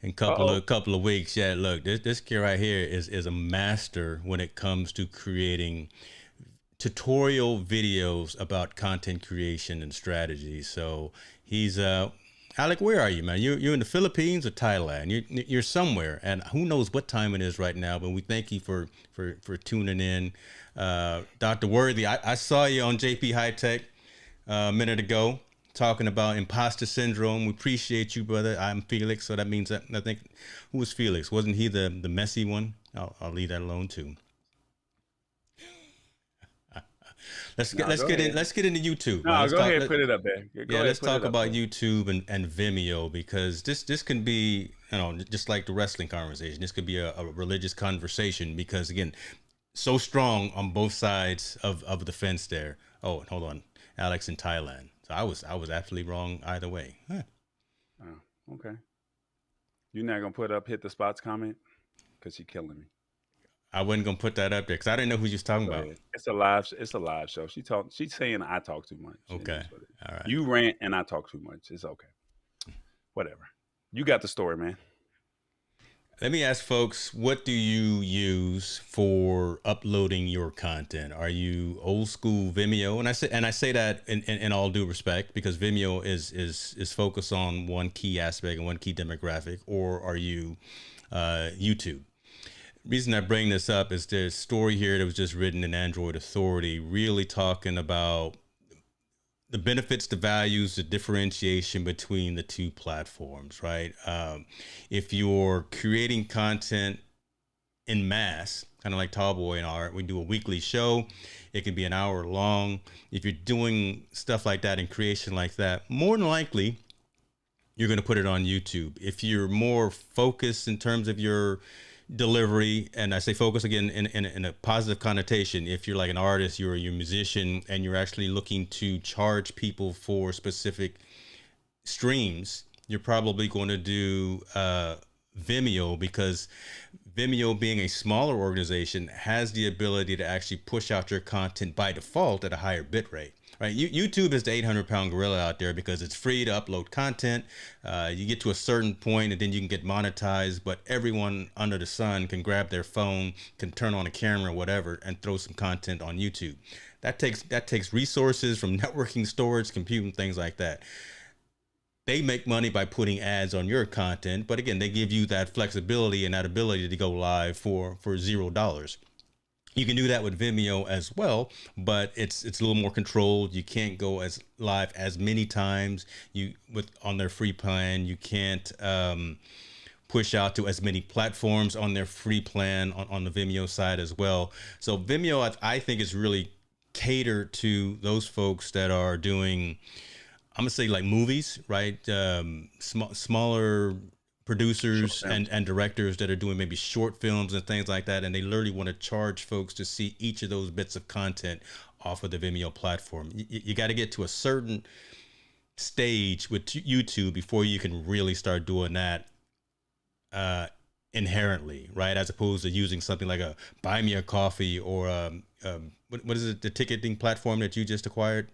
in couple of weeks. Yeah, look, this kid right here is a master when it comes to creating tutorial videos about content creation and strategy. So he's Alec, where are you, man? You're in the Philippines or Thailand? You're somewhere, and who knows what time it is right now. But we thank you for tuning in, Dr. Worthy. I saw you on JP High Tech a minute ago talking about imposter syndrome. We appreciate you, brother. I'm Felix, so that means that I think who was Felix? Wasn't he the messy one? I'll leave that alone too. Let's get into YouTube. No, go ahead, put it up there. Let's talk about YouTube and Vimeo, because this can be, you know, just like the wrestling conversation. This could be a religious conversation because, again, so strong on both sides of the fence there. Oh, and hold on, Alex in Thailand. So I was absolutely wrong either way. Huh. Oh, okay. You're not gonna put up hit the spots comment because she's killing me. I wasn't gonna put that up there because I didn't know who you was talking about. It's a live show. She's saying I talk too much. Okay. All right. You rant and I talk too much. It's okay. Whatever. You got the story, man. Let me ask folks, what do you use for uploading your content? Are you old school Vimeo? And I say that in all due respect, because Vimeo is focused on one key aspect and one key demographic, or are you YouTube? Reason I bring this up is there's a story here that was just written in Android Authority, really talking about the benefits, the values, the differentiation between the two platforms, right? If you're creating content in mass, kind of like Tallboy and I, we do a weekly show. It can be an hour long. If you're doing stuff like that in creation like that, more than likely, you're going to put it on YouTube. If you're more focused in terms of your delivery, and I say focus again in a positive connotation, if you're like an artist, you're a musician, and you're actually looking to charge people for specific streams, you're probably going to do Vimeo, because Vimeo, being a smaller organization, has the ability to actually push out your content by default at a higher bit rate. Right, YouTube is the 800-pound gorilla out there because it's free to upload content. You get to a certain point and then you can get monetized, but everyone under the sun can grab their phone, can turn on a camera, whatever, and throw some content on YouTube. That takes resources from networking, storage, computing, things like that. They make money by putting ads on your content, but again, they give you that flexibility and that ability to go live for $0. You can do that with Vimeo as well, but it's a little more controlled. You can't go as live as many times. On their free plan, you can't push out to as many platforms on their free plan on the Vimeo side as well. So Vimeo, I think, is really catered to those folks that are doing, I'm gonna say, like movies, right? Smaller producers and directors that are doing maybe short films and things like that, and they literally want to charge folks to see each of those bits of content off of the Vimeo platform. You got to get to a certain stage with YouTube before you can really start doing that inherently, right? As opposed to using something like a Buy Me a Coffee or what is it, the ticketing platform that you just acquired?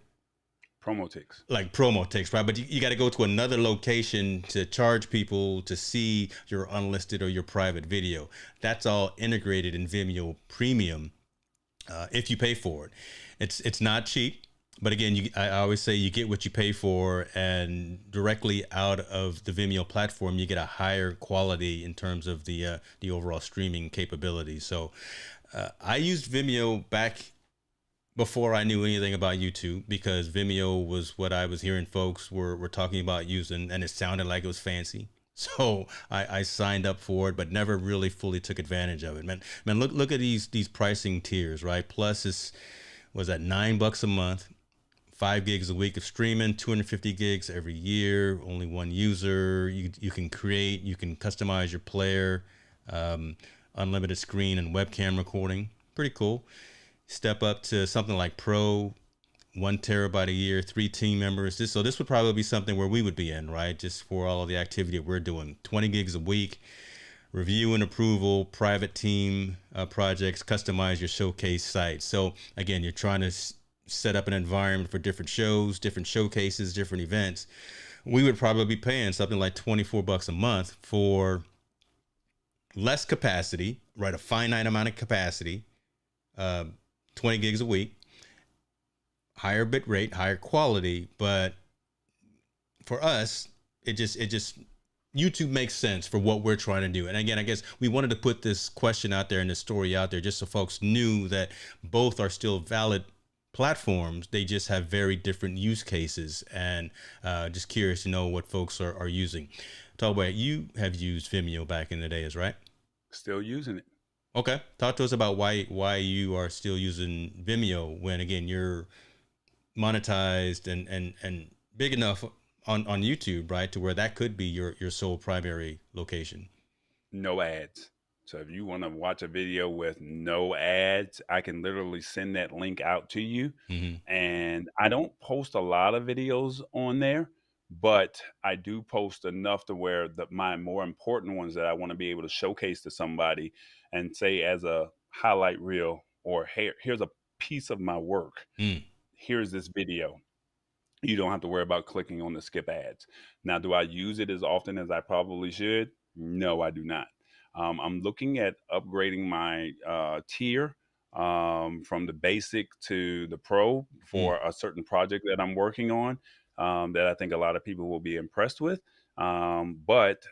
Promo ticks. Like promo ticks, right? But you got to go to another location to charge people to see your unlisted or your private video. That's all integrated in Vimeo Premium if you pay for it. It's not cheap, but again, I always say you get what you pay for, and directly out of the Vimeo platform, you get a higher quality in terms of the overall streaming capabilities. So I used Vimeo back before I knew anything about YouTube, because Vimeo was what I was hearing folks were talking about using, and it sounded like it was fancy. So I signed up for it, but never really fully took advantage of it. Man, look at these pricing tiers, right? Plus was that $9 a month, 5 gigs a week of streaming, 250 gigs every year, only one user. You can create, you can customize your player, unlimited screen and webcam recording. Pretty cool. Step up to something like Pro, 1 terabyte a year, 3 team members. This would probably be something where we would be in, right? Just for all of the activity that we're doing. 20 gigs a week, review and approval, private team projects, customize your showcase site. So again, you're trying to set up an environment for different shows, different showcases, different events. We would probably be paying something like $24 a month for less capacity, right? A finite amount of capacity, 20 gigs a week, higher bit rate, higher quality. But for us, it just YouTube makes sense for what we're trying to do. And again, I guess we wanted to put this question out there and this story out there just so folks knew that both are still valid platforms. They just have very different use cases, and just curious to know what folks are using. Talkboy, you have used Vimeo back in the days, right? Still using it. Okay. Talk to us about why you are still using Vimeo when, again, you're monetized and big enough on YouTube, right, to where that could be your sole primary location. No ads. So if you want to watch a video with no ads, I can literally send that link out to you. Mm-hmm. And I don't post a lot of videos on there, but I do post enough to where my more important ones that I want to be able to showcase to somebody and say as a highlight reel, or hey, here's a piece of my work. Here's this video. You don't have to worry about clicking on the skip ads. Now, do I use it as often as I probably should? No, I do not. I'm looking at upgrading my tier from the basic to the pro for a certain project that I'm working on that I think a lot of people will be impressed with. But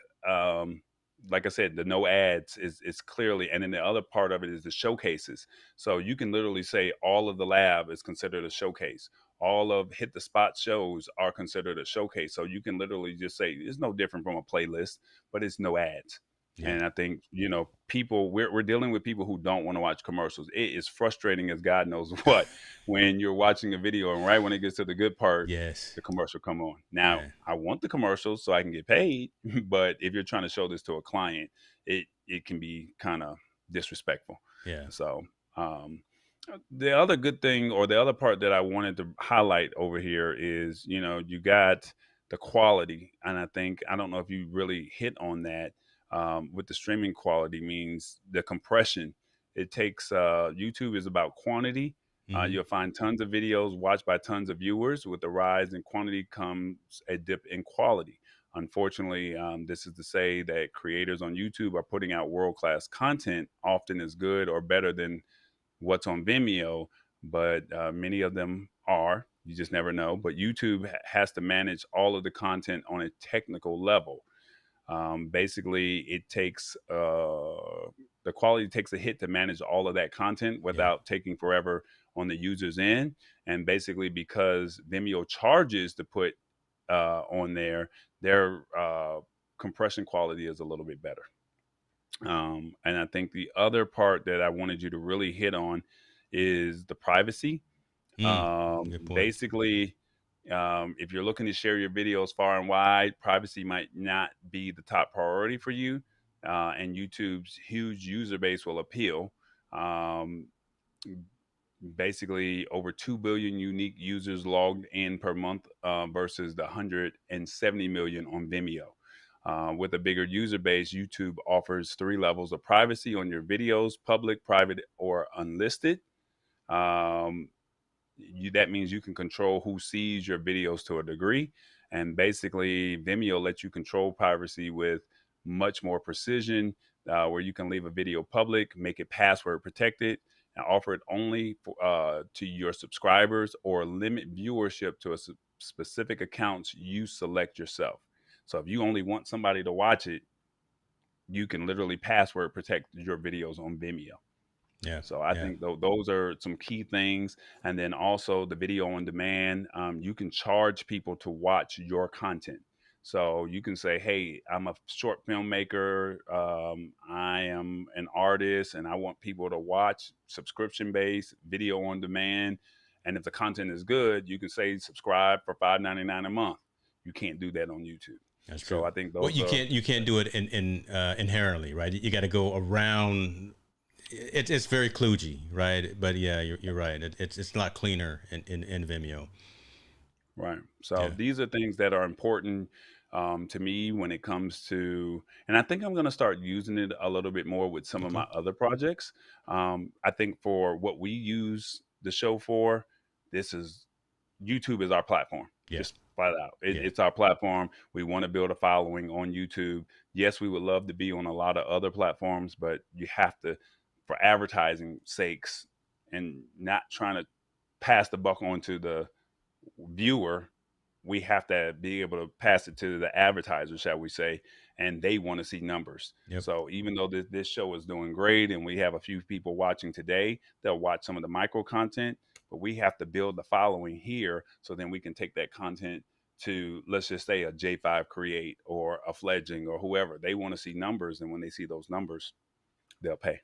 like I said, the no ads is clearly, and then the other part of it is the showcases. So you can literally say all of the lab is considered a showcase. All of hit the spot shows are considered a showcase. So you can literally just say it's no different from a playlist, but it's no ads. Yeah. And I think, people, we're dealing with people who don't want to watch commercials. It is frustrating as God knows what when you're watching a video and right when it gets to the good part, yes, the commercial come on. Now, I want the commercials so I can get paid, but if you're trying to show this to a client, it can be kind of disrespectful. Yeah. So the other good thing, or the other part that I wanted to highlight over here is, you got the quality. And I don't know if you really hit on that. With the streaming quality means the compression. It takes YouTube is about quantity. You'll find tons of videos watched by tons of viewers. With the rise in quantity comes a dip in quality. Unfortunately, this is to say that creators on YouTube are putting out world-class content, often as good or better than what's on Vimeo, but many of them are. You just never know. But YouTube has to manage all of the content on a technical level. Basically, it takes the quality takes a hit to manage all of that content without taking forever on the user's end. And basically, because Vimeo charges to put on their compression quality is a little bit better. And I think the other part that I wanted you to really hit on is the privacy. Basically, if you're looking to share your videos far and wide, privacy might not be the top priority for you. And YouTube's huge user base will appeal. Basically, over 2 billion unique users logged in per month versus the 170 million on Vimeo. With a bigger user base, YouTube offers 3 levels of privacy on your videos: public, private, or unlisted. that means you can control who sees your videos to a degree. And basically, Vimeo lets you control piracy with much more precision, where you can leave a video public, make it password protected, and offer it only to your subscribers, or limit viewership to a specific accounts you select yourself. So if you only want somebody to watch it, you can literally password protect your videos on Vimeo. Yeah. So I Yeah. think those are some key things. And then also the video on demand, you can charge people to watch your content. So you can say, hey, I'm a short filmmaker. I am an artist and I want people to watch subscription based video on demand. And if the content is good, you can say subscribe for $5.99 a month. You can't do that on YouTube. That's So true. I think Well, those you can't do it inherently, right? You got to go around. It's very kludgy, right? But yeah, you're right. It's a lot cleaner in Vimeo. Right. So Yeah. these are things that are important to me when it comes to, and I think I'm going to start using it a little bit more with some of Okay. my other projects. I think for what we use the show for, this is YouTube is our platform. Yeah. Just flat out. Yeah. It's our platform. We want to build a following on YouTube. Yes, we would love to be on a lot of other platforms, but you have to, for advertising sakes and not trying to pass the buck on to the viewer, we have to be able to pass it to the advertiser, shall we say, and they want to see numbers. Yep. So even though this show is doing great and we have a few people watching today, they'll watch some of the micro content, but we have to build the following here so then we can take that content to, let's just say, a J5 Create or a Fledgling or whoever. They want to see numbers, and when they see those numbers, they'll pay.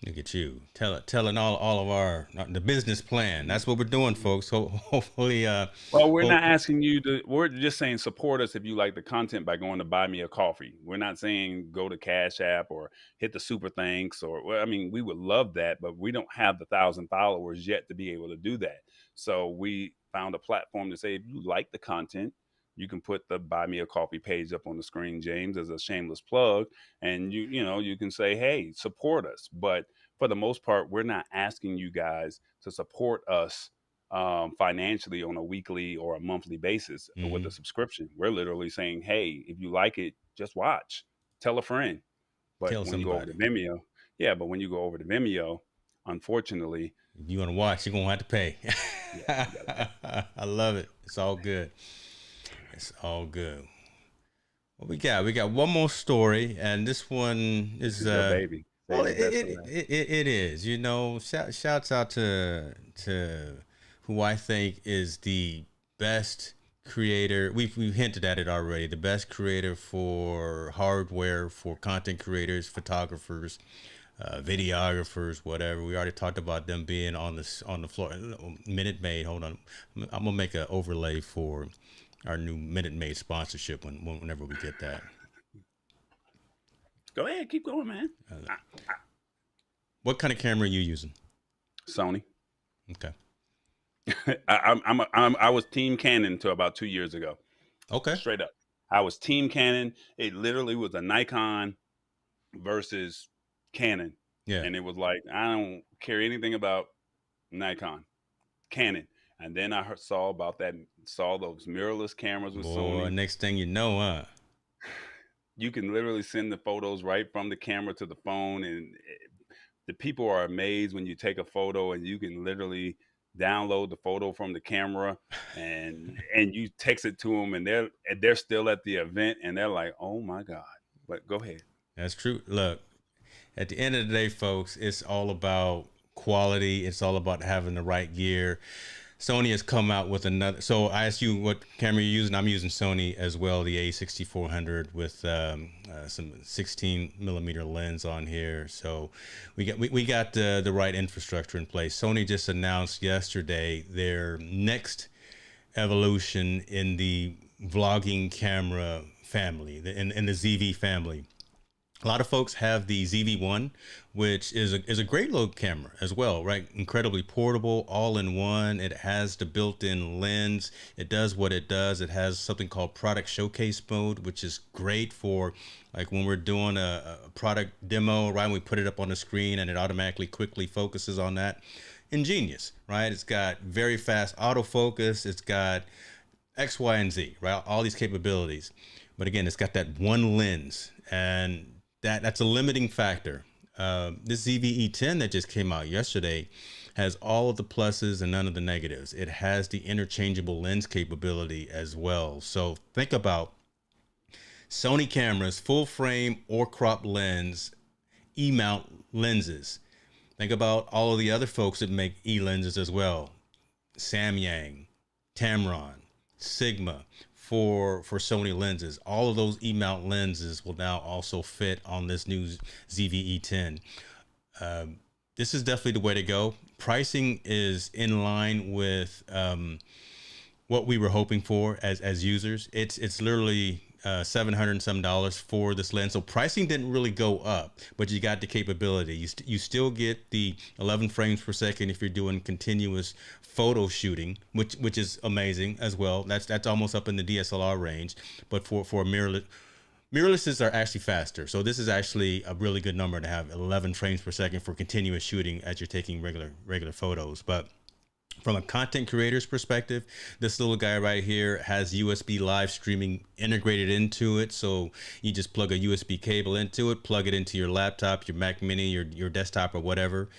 Look at you telling all of our the business plan. That's what we're doing, folks. Hopefully, well, we're not asking you to. We're just saying support us if you like the content by going to buy me a coffee. We're not saying go to Cash App or hit the super thanks or. Well, I mean, we would love that, but we don't have the 1,000 followers yet to be able to do that. So we found a platform to say if you like the content, you can put the buy me a coffee page up on the screen, James, as a shameless plug, and you can say, hey, support us. But for the most part, we're not asking you guys to support us financially on a weekly or a monthly basis with a subscription. We're literally saying, hey, if you like it, just watch, tell a friend. But tell when you go over to somebody. Vimeo, yeah, but when you go over to Vimeo, unfortunately, If you want to watch, you're gonna have to pay. yeah, you gotta pay. I love it. It's all good. It's all good. What we got? We got one more story, and this one is Your baby. well, Save the best for last. it is. Shouts out to who I think is the best creator. We've hinted at it already. The best creator for hardware for content creators, photographers, videographers, whatever. We already talked about them being on the floor. Minute Maid. Hold on, I'm gonna make an overlay for our new Minute Maid sponsorship whenever we get that. Go ahead, keep going, man. What kind of camera are you using? Sony. Okay. I was Team Canon until about 2 years ago. Okay. Straight up, I was Team Canon. It literally was a Nikon versus Canon. Yeah. And it was like, I don't care anything about Nikon, Canon. And then I saw those mirrorless cameras with Sony. Next thing you know, huh? You can literally send the photos right from the camera to the phone, and the people are amazed when you take a photo and you can literally download the photo from the camera and you text it to them, and they're still at the event and they're like, oh my God. But go ahead. That's true. Look, at the end of the day, folks, it's all about quality. It's all about having the right gear. Sony has come out with another. So I asked you what camera you're using. I'm using Sony as well, the A6400 with some 16 millimeter lens on here. So we got the right infrastructure in place. Sony just announced yesterday their next evolution in the vlogging camera family, in the ZV family. A lot of folks have the ZV-1, which is a great little camera as well, right? Incredibly portable, all in one. It has the built-in lens. It does what it does. It has something called product showcase mode, which is great for like when we're doing a product demo, right? We put it up on the screen and it automatically quickly focuses on that. ingenious, right? It's got very fast autofocus. It's got X, Y, and Z, right? All these capabilities. But again, it's got that one lens, and that's a limiting factor. This ZV-E10 that just came out yesterday has all of the pluses and none of the negatives. It has the interchangeable lens capability as well. So think about Sony cameras, full frame or crop lens, E-mount lenses. Think about all of the other folks that make E-lenses as well. Samyang, Tamron, Sigma for Sony lenses. All of those E-mount lenses will now also fit on this new ZV-E10. This is definitely the way to go. Pricing is in line with what we were hoping for as users. It's literally $700 and some for this lens. So pricing didn't really go up, but you got the capability. You still get the 11 frames per second if you're doing continuous photo shooting, which is amazing as well. That's almost up in the DSLR range. But for mirrorlesses are actually faster. So this is actually a really good number to have, 11 frames per second for continuous shooting as you're taking regular photos. But from a content creator's perspective, this little guy right here has USB live streaming integrated into it. So you just plug a USB cable into it, plug it into your laptop, your Mac Mini, your desktop or whatever.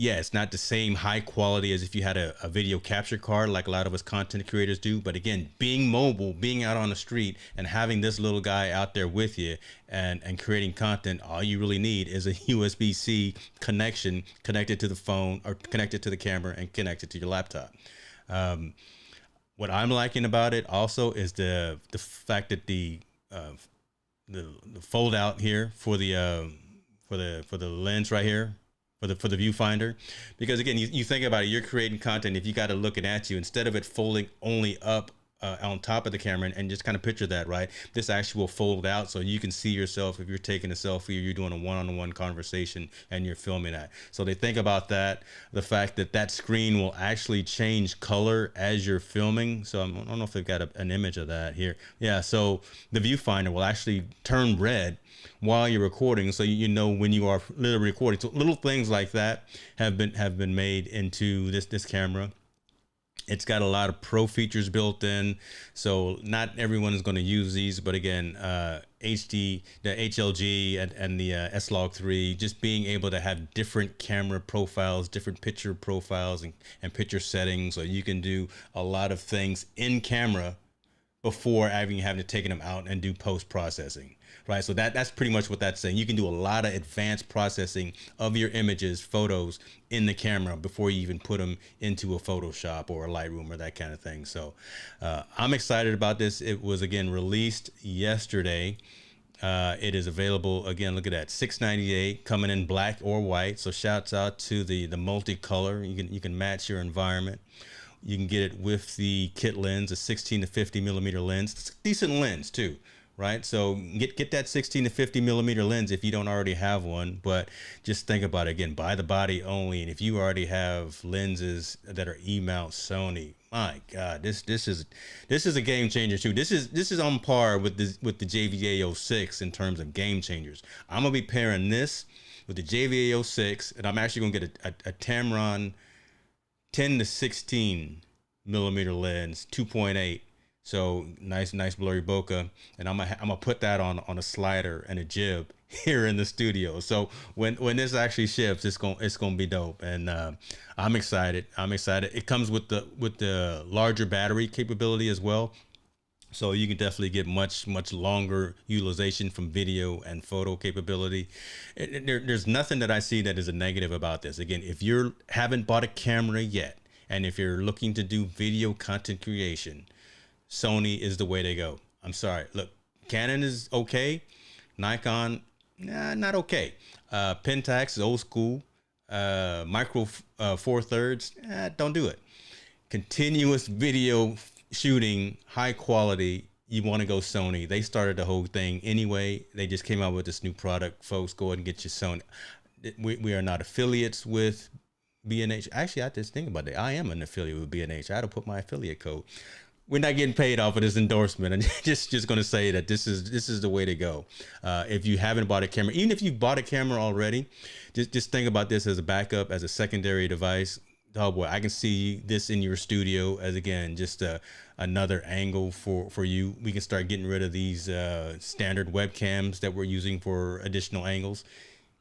Yeah, it's not the same high quality as if you had a video capture card like a lot of us content creators do. But again, being mobile, being out on the street and having this little guy out there with you and creating content, all you really need is a USB-C connection connected to the phone or connected to the camera and connected to your laptop. What I'm liking about it also is the fact that the fold out here for the lens right here, for the viewfinder, because again, you think about it, you're creating content. If you got it looking at you, instead of it folding only up on top of the camera, and just kind of picture that, right? This actually will fold out so you can see yourself if you're taking a selfie or you're doing a one-on-one conversation and you're filming that. So they think about that, the fact that screen will actually change color as you're filming. So I don't know if they've got an image of that here. Yeah, so the viewfinder will actually turn red while you're recording, so you know when you are literally recording. So little things like that have been made into this camera. It's got a lot of pro features built in, so not everyone is going to use these, but again, the HLG and the S-Log3, just being able to have different camera profiles, different picture profiles and picture settings, so you can do a lot of things in camera before having to take them out and do post-processing. Right, so that's pretty much what that's saying. You can do a lot of advanced processing of your images, photos in the camera before you even put them into a Photoshop or a Lightroom or that kind of thing. So I'm excited about this. It was, again, released yesterday. It is available, again, look at that, $698, coming in black or white. So shouts out to the multicolor. You can match your environment. You can get it with the kit lens, a 16 to 50 millimeter lens. It's a decent lens too. Right, so get that 16 to 50 millimeter lens if you don't already have one. But just think about it again, buy the body only. And if you already have lenses that are E-mount Sony, my God, this is a game changer too. This is on par with the JVA06 in terms of game changers. I'm gonna be pairing this with the JVA06, and I'm actually gonna get a Tamron 10 to 16 millimeter lens, 2.8. So nice blurry bokeh, and I'm gonna put that on a slider and a jib here in the studio. So when this actually ships, it's gonna be dope, and I'm excited. It comes with the larger battery capability as well, so you can definitely get much longer utilization from video and photo capability. There's nothing that I see that is a negative about this. Again, if you haven't bought a camera yet, and if you're looking to do video content creation, Sony is the way to go. I'm sorry. Look, Canon is okay. Nikon, not okay. Pentax is old school. Micro Four Thirds, don't do it. Continuous video shooting, high quality, you want to go Sony. They started the whole thing anyway. They just came out with this new product. Folks, go ahead and get your Sony. We are not affiliates with B&H. Actually, I just think about it. I am an affiliate with B&H. I had to put my affiliate code. we're not getting paid off of this endorsement. I'm just going to say that this is the way to go. If you haven't bought a camera, even if you bought a camera already, just think about this as a backup, as a secondary device. Oh boy, I can see this in your studio as, again, just another angle for you. We can start getting rid of these standard webcams that we're using for additional angles.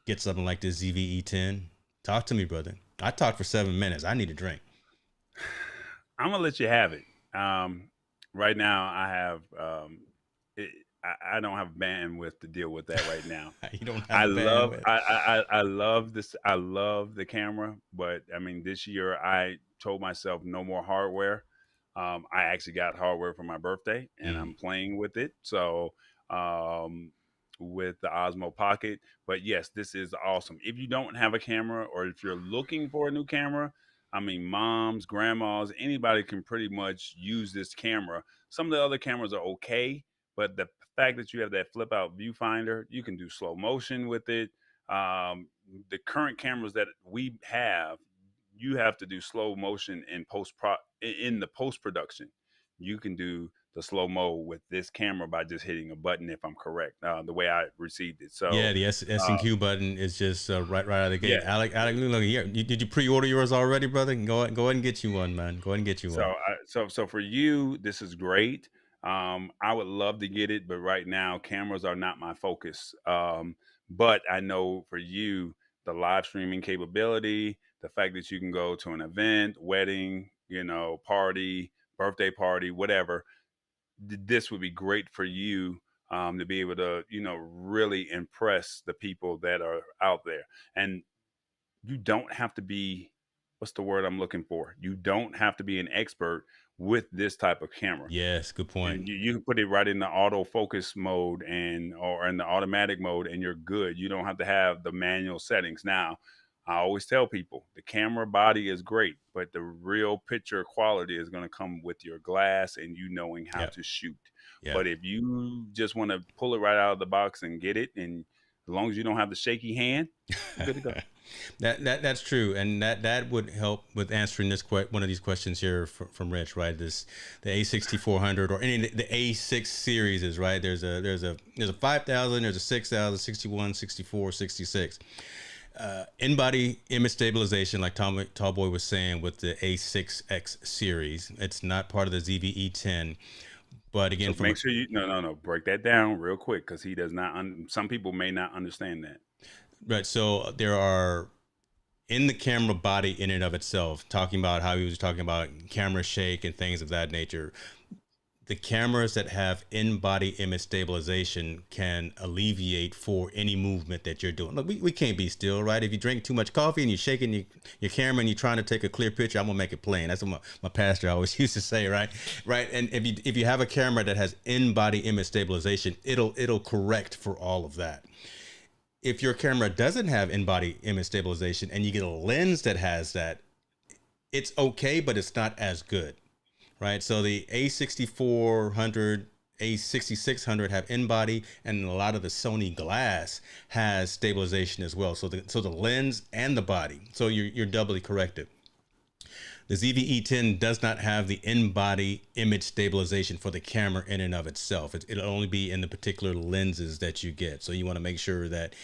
Get something like this ZV-E10. Talk to me, brother. I talked for 7 minutes. I need a drink. I'm gonna let you have it. Right now, I have I don't have bandwidth to deal with that right now. You don't have I love bandwidth. I love this. I love the camera, but I mean, this year I told myself no more hardware. I actually got hardware for my birthday, and I'm playing with it. So with the Osmo Pocket. But yes, this is awesome. If you don't have a camera, or if you're looking for a new camera, I mean, moms, grandmas, anybody can pretty much use this camera. Some of the other cameras are okay, but the fact that you have that flip out viewfinder, you can do slow motion with it. The current cameras that we have, you have to do slow motion in in the post production. You can do the slow mo with this camera by just hitting a button, if I'm correct, the way I received it. So yeah, the S and Q button is just right out of the gate. yeah. Alec, look here. Did you pre-order yours already, brother? Go ahead and get you one, man. Go ahead and get you one. So for you, this is great. I would love to get it, but right now cameras are not my focus. But I know for you, the live streaming capability, the fact that you can go to an event, wedding, party, birthday party, whatever, this would be great for you, to be able to, really impress the people that are out there. And you don't have to be, what's the word I'm looking for? You don't have to be an expert with this type of camera. Yes, good point. And you can put it right in the autofocus mode or in the automatic mode, and you're good. You don't have to have the manual settings. Now, I always tell people the camera body is great, but the real picture quality is going to come with your glass and you knowing how to shoot. Yep. But if you just want to pull it right out of the box and get it, and as long as you don't have the shaky hand, you're good to go. That's true, and that would help with answering one of these questions here from Rich, right? The A6400 or any the A6 series is right. There's a 5000, there's a 6000, 61, 64, 66. In-body image stabilization, like Tallboy was saying, with the A6X series, it's not part of the ZV-E10. But again, so make sure you break that down real quick, because he does not. Some people may not understand that. Right. So there are, in the camera body in and of itself, talking about how he was talking about camera shake and things of that nature. The cameras that have in-body image stabilization can alleviate for any movement that you're doing. Look, we can't be still, right? If you drink too much coffee and you're shaking your camera and you're trying to take a clear picture, I'm gonna make it plain. That's what my pastor always used to say, right? Right. And if you have a camera that has in-body image stabilization, it'll correct for all of that. If your camera doesn't have in-body image stabilization and you get a lens that has that, it's okay, but it's not as good. Right, so the A6400, A6600 have in-body, and a lot of the Sony glass has stabilization as well. So the lens and the body. So you're doubly corrected. The ZV-E10 does not have the in-body image stabilization for the camera in and of itself. It'll only be in the particular lenses that you get. So you want to make sure that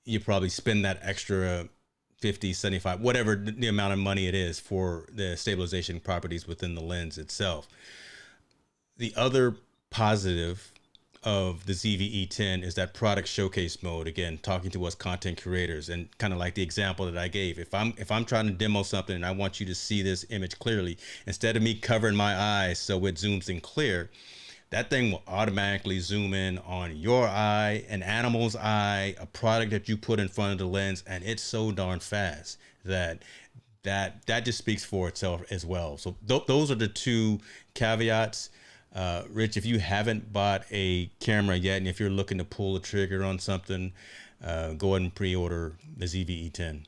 you probably spend that extra 50, 75, whatever the amount of money it is for the stabilization properties within the lens itself. The other positive of the ZV-E10 is that product showcase mode. Again, talking to us content creators, and kind of like the example that I gave. If I'm trying to demo something and I want you to see this image clearly, instead of me covering my eyes so it zooms in clear, that thing will automatically zoom in on your eye, an animal's eye, a product that you put in front of the lens, and it's so darn fast that just speaks for itself as well. So those are the two caveats. Rich, if you haven't bought a camera yet, and if you're looking to pull the trigger on something, go ahead and pre-order the ZV-E10.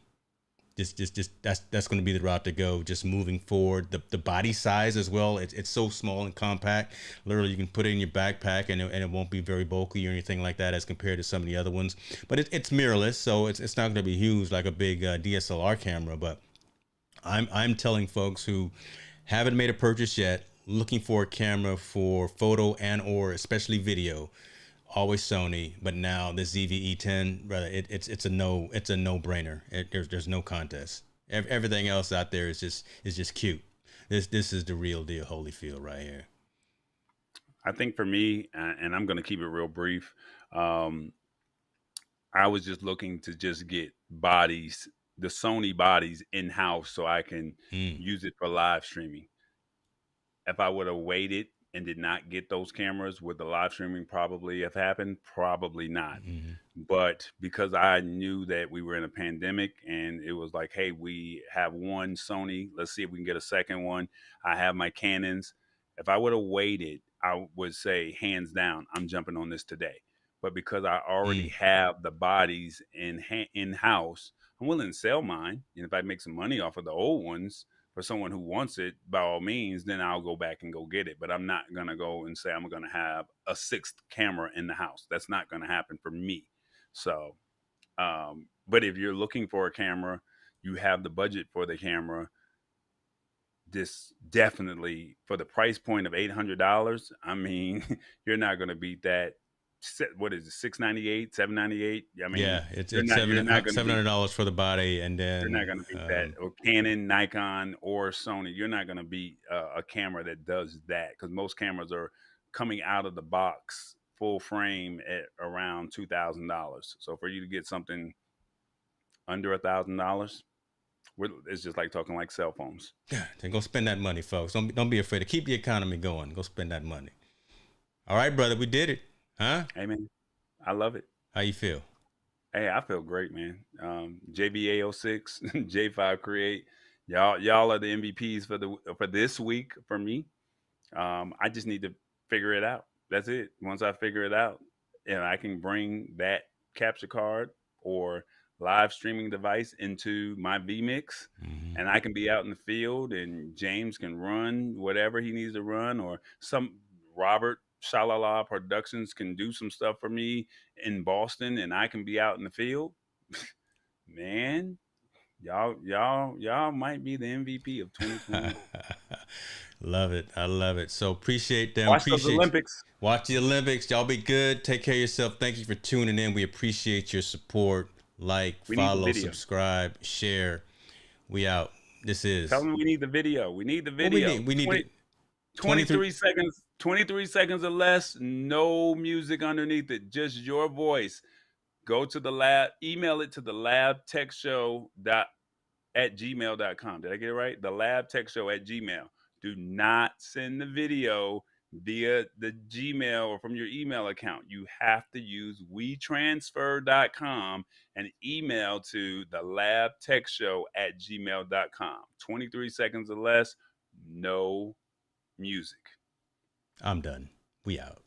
Just that's going to be the route to go. Just moving forward, the body size as well. It's so small and compact. Literally, you can put it in your backpack, and it won't be very bulky or anything like that as compared to some of the other ones. But it's mirrorless, so it's not going to be huge like a big DSLR camera. But I'm telling folks who haven't made a purchase yet, looking for a camera for photo and or especially video, always Sony. But now the ZV-E10, brother, it's a no brainer. There's no contest. Everything else out there is just cute. This is the real deal Holyfield right here. I think for me, and I'm going to keep it real brief, I was just looking to just get bodies, the Sony bodies in house so I can use it for live streaming. If I would have waited and did not get those cameras, would the live streaming probably have happened? Probably not. But because I knew that we were in a pandemic and it was like, hey, we have one Sony, let's see if we can get a second one. I have my Canons. If I would have waited, I would say hands down, I'm jumping on this today. But because I already have the bodies in house, I'm willing to sell mine. And if I make some money off of the old ones for someone who wants it, by all means, then I'll go back and go get it. But I'm not going to go and say I'm going to have a sixth camera in the house. That's not going to happen for me. So, but if you're looking for a camera, you have the budget for the camera. This definitely, for the price point of $800, I mean, you're not going to beat that. What is it, $698, $798? I mean, yeah, it's $700 for the body, and then you're not going to beat that. Or Canon, Nikon, or Sony, you're not going to beat a camera that does that, because most cameras are coming out of the box full frame at around $2,000. So for you to get something under $1,000, it's just like talking like cell phones. Yeah, then go spend that money, folks. Don't be afraid to keep the economy going. Go spend that money. All right, brother, we did it. Huh? Hey, man, I love it. How you feel? Hey, I feel great, man. JBA06, J5 Create, y'all are the MVPs for this week for me. I just need to figure it out. That's it. Once I figure it out, and I can bring that capture card or live streaming device into my vMix, and I can be out in the field, and James can run whatever he needs to run, or some Robert Shalala Productions can do some stuff for me in Boston, and I can be out in the field. Man, y'all might be the MVP of 2020. Love it. I love it. So appreciate them. Watch those Olympics. Watch the Olympics. Y'all be good. Take care of yourself. Thank you for tuning in. We appreciate your support. Like, follow, subscribe, share. We out. This is. Tell them we need the video. We need the video. We need 23 seconds. 23 seconds or less. No music underneath it. Just your voice. Go to the lab. Email it to the labtechshow@gmail.com. Did I get it right? The labtechshow@gmail. Do not send the video via the Gmail or from your email account. You have to use WeTransfer.com and email to the labtechshow@gmail.com. 23 seconds or less, no music. I'm done. We out.